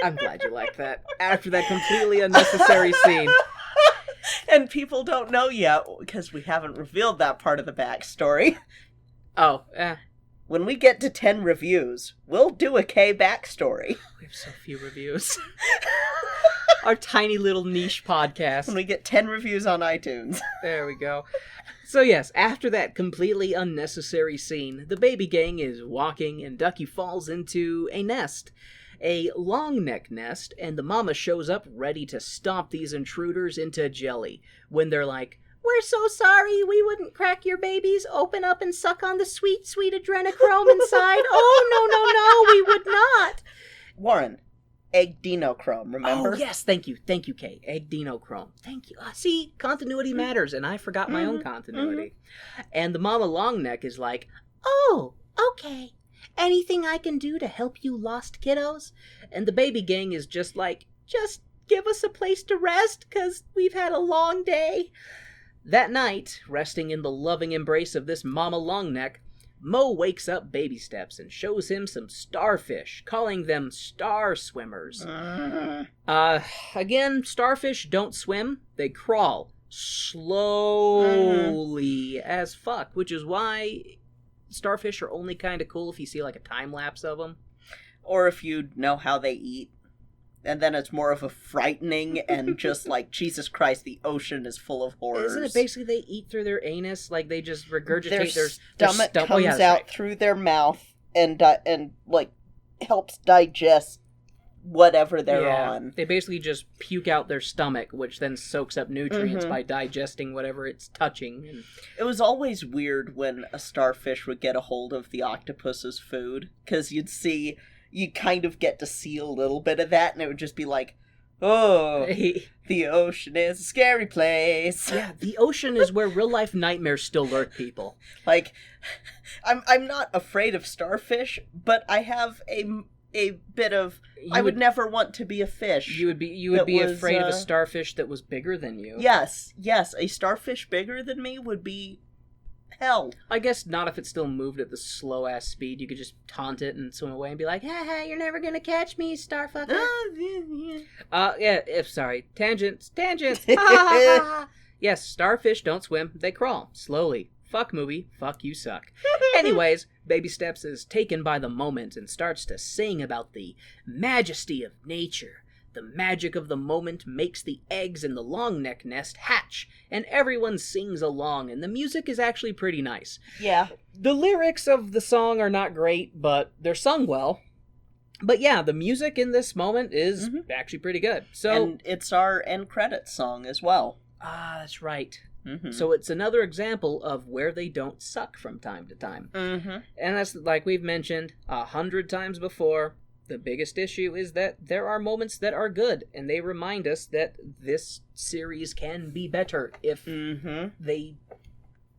I'm glad you like that. After that completely unnecessary scene. And people don't know yet, because we haven't revealed that part of the backstory. Oh, When we get to 10 reviews, we'll do a K backstory. We have so few reviews. Our tiny little niche podcast. When we get 10 reviews on iTunes. There we go. So yes, after that completely unnecessary scene, the baby gang is walking and Ducky falls into a nest. A long neck nest, and the mama shows up ready to stomp these intruders into jelly. When they're like, "We're so sorry, we wouldn't crack your babies open up and suck on the sweet adrenochrome inside. Oh, no, we would not." Warren, egg dinochrome, remember? Oh, yes, thank you, Kay. Egg dinochrome. Thank you. See, continuity matters, and I forgot my own continuity. And the mama long neck is like, "Oh, okay. Anything I can do to help you lost kiddos?" And the baby gang is just like, "Just give us a place to rest, 'cause we've had a long day." That night, resting in the loving embrace of this mama longneck, Mo wakes up Baby Steps and shows him some starfish, calling them star swimmers. Again, starfish don't swim, they crawl slowly as fuck, which is why starfish are only kind of cool if you see like a time lapse of them. Or if you know how they eat. And then it's more of a frightening and just like, Jesus Christ, the ocean is full of horrors. Isn't it basically they eat through their anus? Like they just regurgitate their their stomach stomach comes out through their mouth and like helps digest whatever they're on. They basically just puke out their stomach, which then soaks up nutrients by digesting whatever it's touching. And it was always weird when a starfish would get a hold of the octopus's food, because you kind of get to see a little bit of that, and it would just be like, oh, the ocean is a scary place. Yeah, the ocean is where real life nightmares still lurk, people. Like, I'm not afraid of starfish, but I have a bit of I would never want to be a fish. You would be afraid of a starfish that was bigger than you. Yes, a starfish bigger than me would be hell. I guess not if it still moved at the slow ass speed. You could just taunt it and swim away and be like, "Ha, you're never gonna catch me, starfucker." Sorry, tangents. Yes, starfish don't swim; they crawl slowly. Fuck movie, fuck you suck. Anyways, Baby Steps is taken by the moment and starts to sing about the majesty of nature. The magic of the moment makes the eggs in the long neck nest hatch, and everyone sings along, and the music is actually pretty nice. Yeah. The lyrics of the song are not great, but they're sung well. But yeah, the music in this moment is actually pretty good. So, and it's our end credits song as well. Ah, that's right. Mm-hmm. So it's another example of where they don't suck from time to time. Mm-hmm. And that's, like we've mentioned 100 times before, the biggest issue is that there are moments that are good, and they remind us that this series can be better if they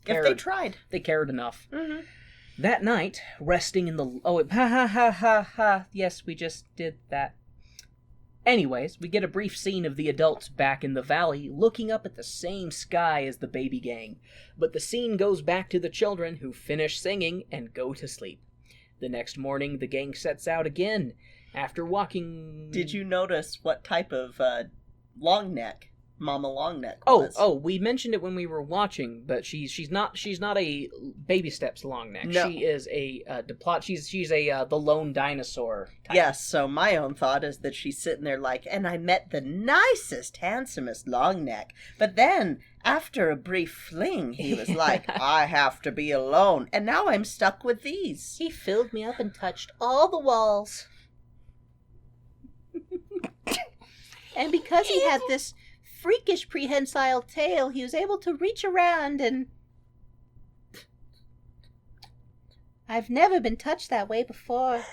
cared. If they tried. They cared enough. Mm-hmm. That night, resting in the... Yes, we just did that. Anyways, we get a brief scene of the adults back in the valley looking up at the same sky as the baby gang, but the scene goes back to the children who finish singing and go to sleep. The next morning, the gang sets out again. After walking... Did you notice what type of long neck Mama Longneck was? Oh, we mentioned it when we were watching, but she's not a Baby Steps Longneck. No. She is a she's a the lone dinosaur type. Yes, so my own thought is that she's sitting there like, and I met the nicest, handsomest Longneck, but then after a brief fling, he was like, I have to be alone, and now I'm stuck with these. He filled me up and touched all the walls. And because he had this freakish prehensile tail, he was able to reach around and... I've never been touched that way before.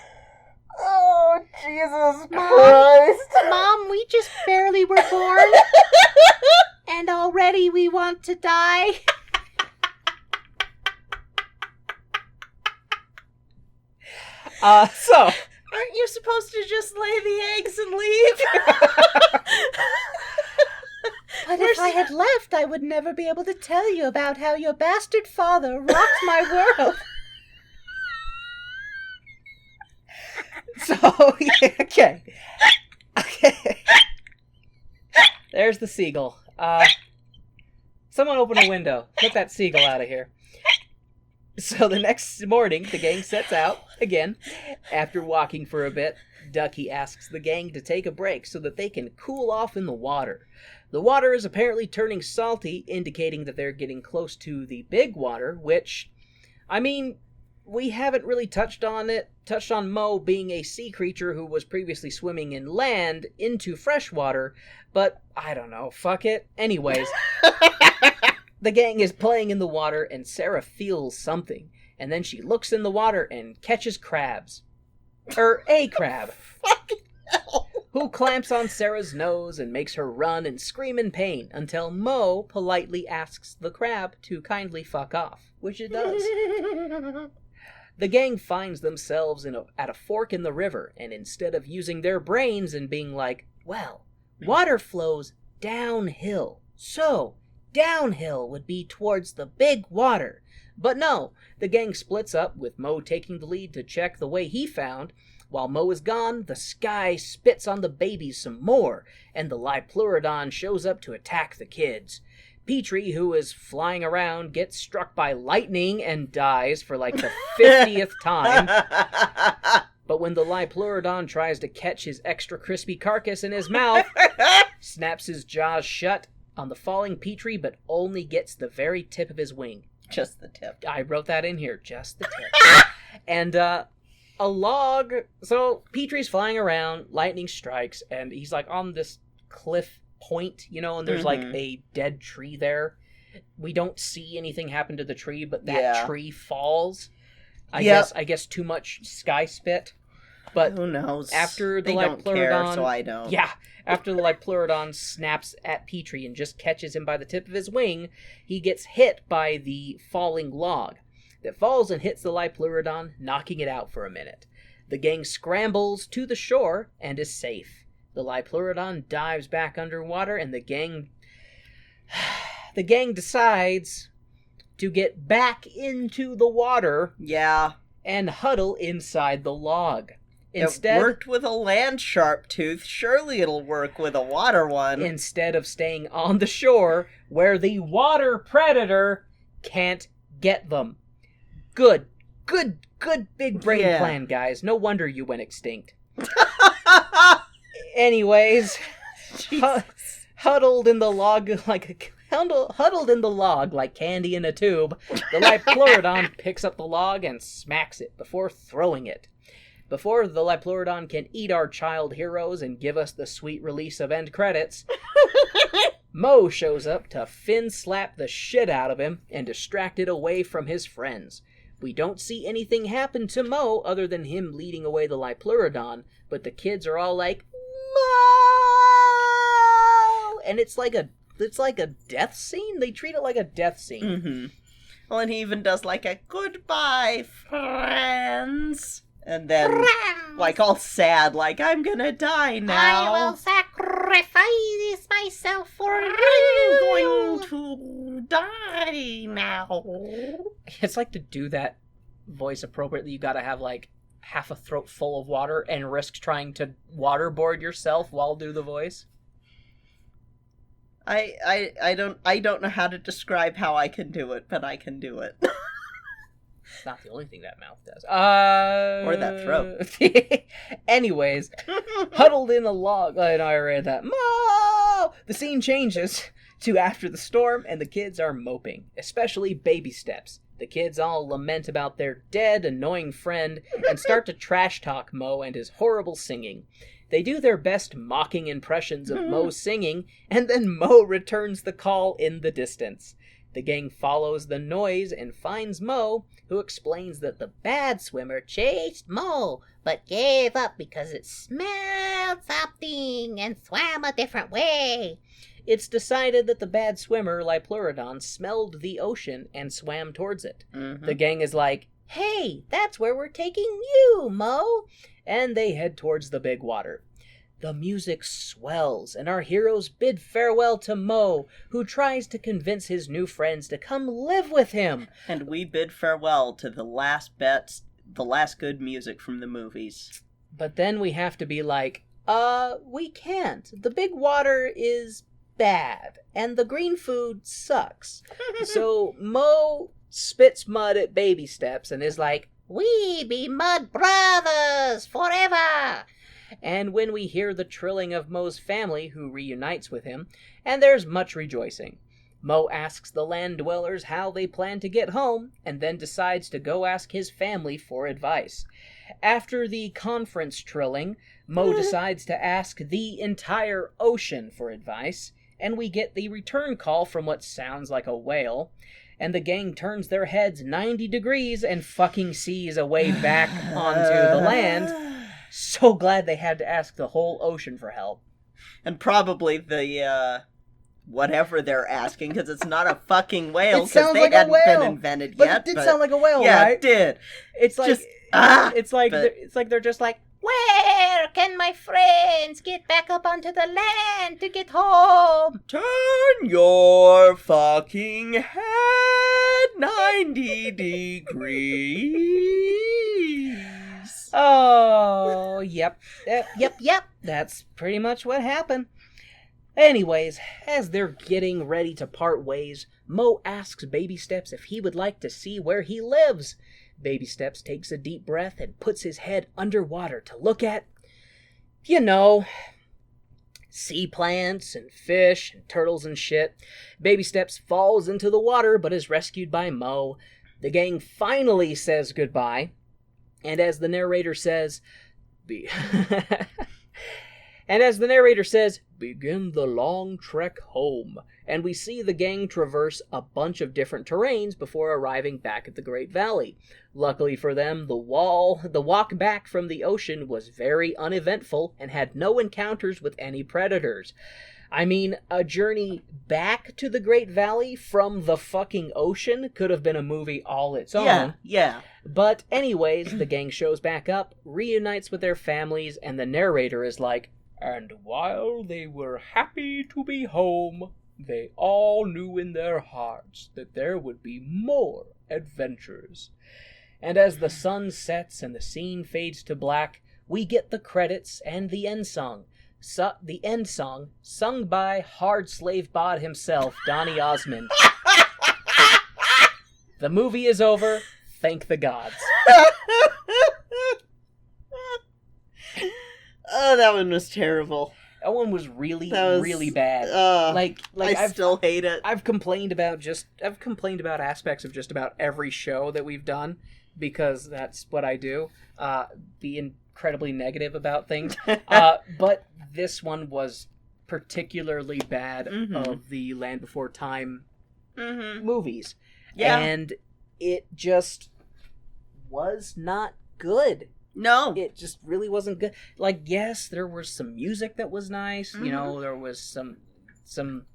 Oh, Jesus Christ! Mom, we just barely were born, and already we want to die. So... Aren't you supposed to just lay the eggs and leave? But if I had left, I would never be able to tell you about how your bastard father rocked my world. So, yeah, okay. There's the seagull. Someone open a window. Get that seagull out of here. So the next morning, the gang sets out again. After walking for a bit, Ducky asks the gang to take a break so that they can cool off in the water. The water is apparently turning salty, indicating that they're getting close to the big water, which, I mean, we haven't really touched on Mo being a sea creature who was previously swimming in land into fresh water, but I don't know, fuck it. Anyways, the gang is playing in the water and Sarah feels something, and then she looks in the water and catches crabs. A crab. Who clamps on Sarah's nose and makes her run and scream in pain until Mo politely asks the crab to kindly fuck off, which it does. The gang finds themselves at a fork in the river, and instead of using their brains and being like, well, water flows downhill, so downhill would be towards the big water. But no, the gang splits up, with Mo taking the lead to check the way he found. While Mo is gone, the sky spits on the babies some more, and the Lipleurodon shows up to attack the kids. Petrie, who is flying around, gets struck by lightning and dies for like the 50th time. But when the Lipleurodon tries to catch his extra crispy carcass in his mouth, snaps his jaws shut on the falling Petrie, but only gets the very tip of his wing. Just the tip. I wrote that in here, just the tip. And a log. So Petrie's flying around, lightning strikes, and he's like on this cliff point, and there's like a dead tree there. We don't see anything happen to the tree, but that tree falls. I guess too much sky spit. But who knows? After the they don't care, so I don't. Yeah, after the Liopleurodon snaps at Petrie and just catches him by the tip of his wing, he gets hit by the falling log. That falls and hits the Liopleurodon, knocking it out for a minute. The gang scrambles to the shore and is safe. The Liopleurodon dives back underwater, and the gang decides to get back into the water. Yeah. And huddle inside the log. Instead, it worked with a land sharp tooth. Surely it'll work with a water one. Instead of staying on the shore where the water predator can't get them. Good big brain plan, guys. No wonder you went extinct. Anyways, huddled in the log like candy in a tube, the Liopleurodon picks up the log and smacks it before throwing it. Before the Liopleurodon can eat our child heroes and give us the sweet release of end credits, Mo shows up to fin slap the shit out of him and distract it away from his friends. We don't see anything happen to Mo other than him leading away the Liopleurodon, but the kids are all like, Mo! And it's like a death scene? They treat it like a death scene. Mm-hmm. Well, and he even does like a goodbye, friends. And then, like, all sad, like, I'm gonna die now. I will sacrifice myself for you. I'm going to die now. It's like, to do that voice appropriately, you gotta have, like, half a throat full of water and risk trying to waterboard yourself while do the voice. I don't know how to describe how I can do it, but I can do it. It's not the only thing that mouth does. Or that throat. Anyways, huddled in a log. I know I read that. Mo! The scene changes to after the storm, and the kids are moping, especially Baby Steps. The kids all lament about their dead, annoying friend and start to trash talk Mo and his horrible singing. They do their best mocking impressions of Mo singing, and then Mo returns the call in the distance. The gang follows the noise and finds Mo, who explains that the bad swimmer chased Mo, but gave up because it smelled something and swam a different way. It's decided that the bad swimmer, Liopleurodon, smelled the ocean and swam towards it. Mm-hmm. The gang is like, hey, that's where we're taking you, Mo! And they head towards the big water. The music swells, and our heroes bid farewell to Mo, who tries to convince his new friends to come live with him. And we bid farewell to the last good music from the movies. But then we have to be like, we can't. The big water is bad, and the green food sucks. So Mo spits mud at Baby Steps and is like, we be mud brothers forever. And when we hear the trilling of Mo's family, who reunites with him, and there's much rejoicing. Mo asks the land dwellers how they plan to get home, and then decides to go ask his family for advice. After the conference trilling, Mo decides to ask the entire ocean for advice, and we get the return call from what sounds like a whale, and the gang turns their heads 90 degrees and fucking sees a way back onto the land. So glad they had to ask the whole ocean for help. And probably the, whatever they're asking, because it's not a fucking whale, because they hadn't been invented yet. But it did sound like a whale, yeah, right? It did. It's like, it's like they're just like, where can my friends get back up onto the land to get home? Turn your fucking head 90 degrees. Oh, yep. That's pretty much what happened. Anyways, as they're getting ready to part ways, Mo asks Baby Steps if he would like to see where he lives. Baby Steps takes a deep breath and puts his head underwater to look at, sea plants and fish and turtles and shit. Baby Steps falls into the water but is rescued by Mo. The gang finally says goodbye, And as the narrator says, And as the narrator says, begin the long trek home. And we see the gang traverse a bunch of different terrains before arriving back at the Great Valley. Luckily for them, the walk back from the ocean was very uneventful and had no encounters with any predators. I mean, a journey back to the Great Valley from the fucking ocean could have been a movie all its own. Yeah. But anyways, the gang shows back up, reunites with their families, and the narrator is like, and while they were happy to be home, they all knew in their hearts that there would be more adventures. And as the sun sets and the scene fades to black, we get the credits and the end song. The end song, sung by Hard Slave Bod himself, Donny Osmond. The movie is over. Thank the gods. Oh, that one was terrible. That one was really bad. I still hate it. I've complained about aspects of just about every show that we've done because that's what I do. Be incredibly negative about things. But this one was particularly bad of the Land Before Time movies. Yeah. And it just was not good. No. It just really wasn't good. Like, yes, there was some music that was nice. You know, there was some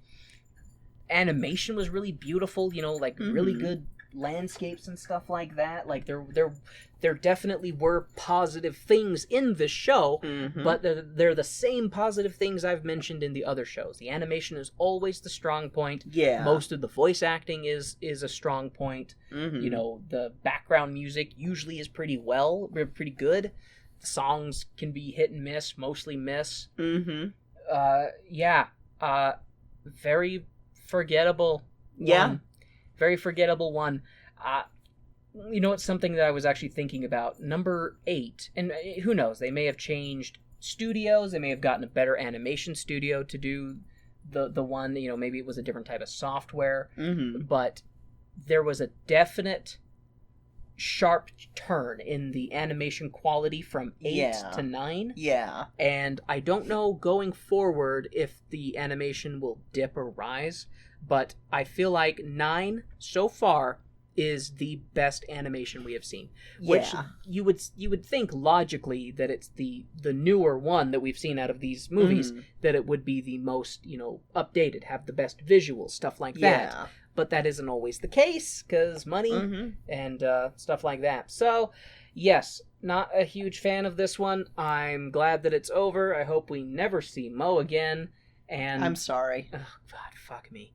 animation was really beautiful. You know, like really good landscapes and stuff like that. Like there definitely were positive things in the show, but they're the same positive things I've mentioned in the other shows. The animation is always the strong point. Yeah. Most of the voice acting is a strong point. You know, the background music usually is pretty good. The songs can be hit and miss, mostly miss. Very forgettable. Yeah. One. Very forgettable one. You know, it's something that I was actually thinking about. Number 8, and who knows, they may have changed studios, they may have gotten a better animation studio to do the one, you know, maybe it was a different type of software, but there was a definite sharp turn in the animation quality from 8 to 9. Yeah. And I don't know going forward if the animation will dip or rise, but I feel like 9 so far is the best animation we have seen. Which you would think logically that it's the newer one that we've seen out of these movies, that it would be the most, you know, updated, have the best visuals, stuff like that. But that isn't always the case, because money and stuff like that. So, yes, not a huge fan of this one. I'm glad that it's over. I hope we never see Mo again. And I'm sorry. Oh, God, fuck me.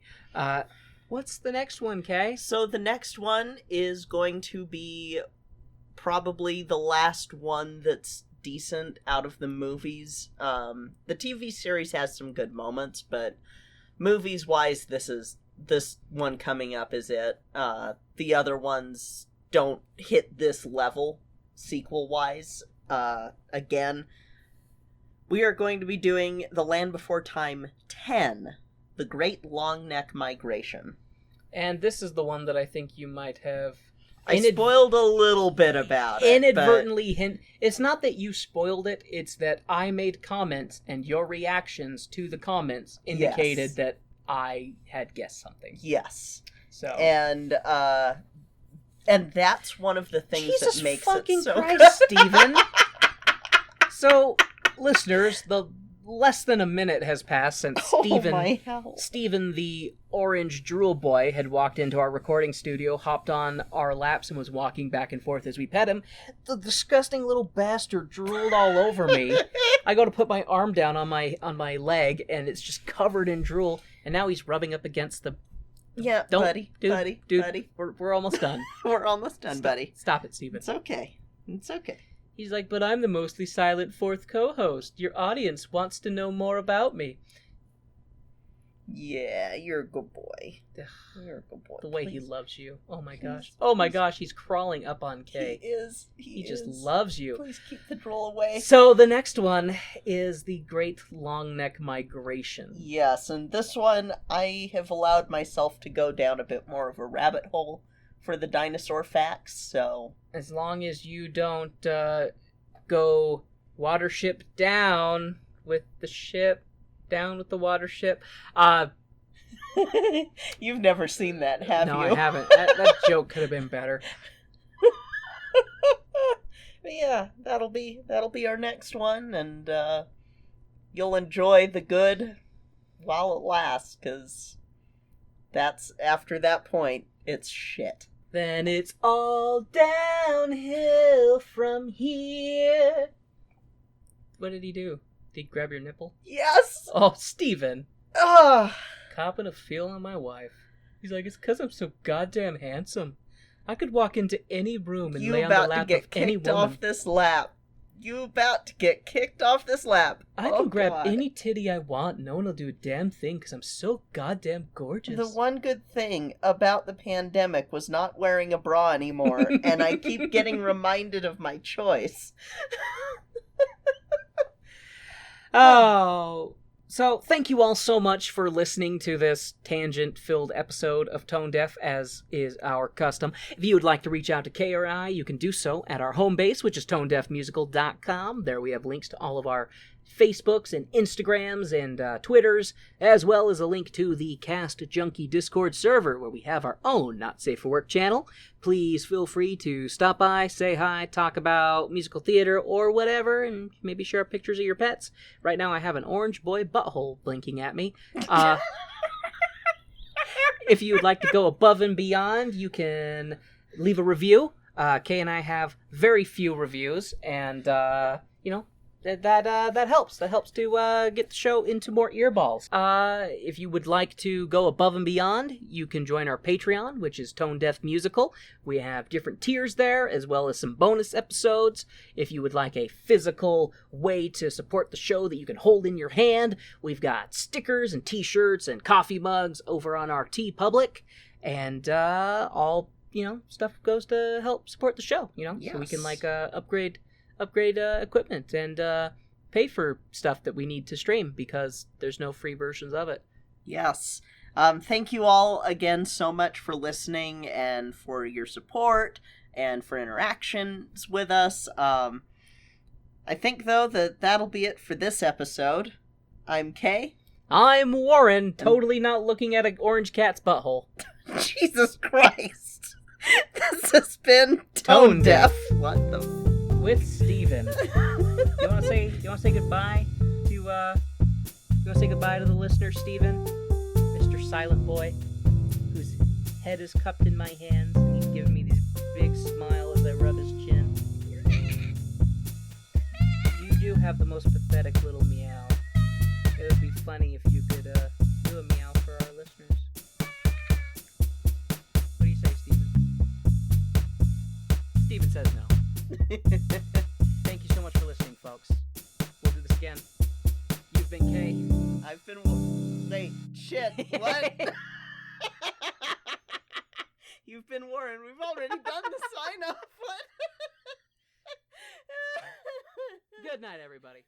What's the next one, Kay? So the next one is going to be probably the last one that's decent out of the movies. The TV series has some good moments, but movies-wise, this one coming up is it. The other ones don't hit this level, sequel-wise. Again, we are going to be doing The Land Before Time 10. The Great Long Neck Migration. And this is the one that I think you might have... I spoiled a little bit about it. Inadvertently hint. It's not that you spoiled it, it's that I made comments and your reactions to the comments indicated that I had guessed something. Yes. So. And that's one of the things Jesus that makes fucking it so Christ, Steven. So, listeners, the less than a minute has passed since Steven, the orange drool boy, had walked into our recording studio, hopped on our laps, and was walking back and forth as we pet him. The disgusting little bastard drooled all over me. I go to put my arm down on my leg, and it's just covered in drool, and now he's rubbing up against the... Yeah, buddy. We're almost done. We're almost done, buddy. Stop it, Steven. It's okay. It's okay. He's like, but I'm the mostly silent fourth co-host. Your audience wants to know more about me. Yeah, you're a good boy. You're a good boy. The way he loves you. Oh my gosh. Oh my gosh, he's crawling up on Kay. He is. He just loves you. Please keep the drool away. So the next one is the Great Long Neck Migration. Yes, and this one I have allowed myself to go down a bit more of a rabbit hole for the dinosaur facts, so... As long as you don't go watership down with the ship, down with the watership. You've never seen that, have No, you? I haven't. That joke could have been better. But yeah, that'll be our next one, and you'll enjoy the good while it lasts, because that's, after that point, it's shit. Then it's all downhill from here. What did he do? Did he grab your nipple? Yes! Oh, Steven. Ugh! Copping a feel on my wife. He's like, it's because I'm so goddamn handsome. I could walk into any room and You lay on the about to lap get of any kicked woman. off this lap. You about to get kicked off this lap. I Oh, can grab God. any titty I want. No one will do a damn thing because I'm so goddamn gorgeous. The one good thing about the pandemic was not wearing a bra anymore, and I keep getting reminded of my choice. Oh, so thank you all so much for listening to this tangent-filled episode of Tone Deaf, as is our custom. If you would like to reach out to Kay or I, you can do so at our home base, which is tonedeafmusical.com. There we have links to all of our Facebooks and Instagrams and Twitters, as well as a link to the Cast Junkie Discord server, where we have our own Not Safe for Work channel. Please feel free to stop by, say hi, talk about musical theater or whatever, and maybe share pictures of your pets. Right now I have an orange boy butthole blinking at me. If you would like to go above and beyond, you can leave a review. Kay and I have very few reviews, and, that helps. That helps to get the show into more earballs. If you would like to go above and beyond, you can join our Patreon, which is Tone Deaf Musical. We have different tiers there, as well as some bonus episodes. If you would like a physical way to support the show that you can hold in your hand, we've got stickers and t-shirts and coffee mugs over on our TeePublic, and all stuff goes to help support the show. So we can upgrade equipment and pay for stuff that we need to stream, because there's no free versions of it. Yes. Thank you all again so much for listening and for your support and for interactions with us. I think, though, that'll be it for this episode. I'm Kay. I'm Warren, totally not looking at an orange cat's butthole. Jesus Christ. This has been Tone Deaf. What the... With Steven. You want to say goodbye to the listener, Steven? Mr. Silent Boy, whose head is cupped in my hands, and he's giving me this big smile as I rub his chin. You do have the most pathetic little meow. It would be funny if you could do a meow for our listeners. What do you say, Steven? Steven says no. Thank you so much for listening, folks. We'll do this again. You've been Kay. I've been... Wait, shit, what? You've been Warren. We've already done the sign-off. What? Good night, everybody.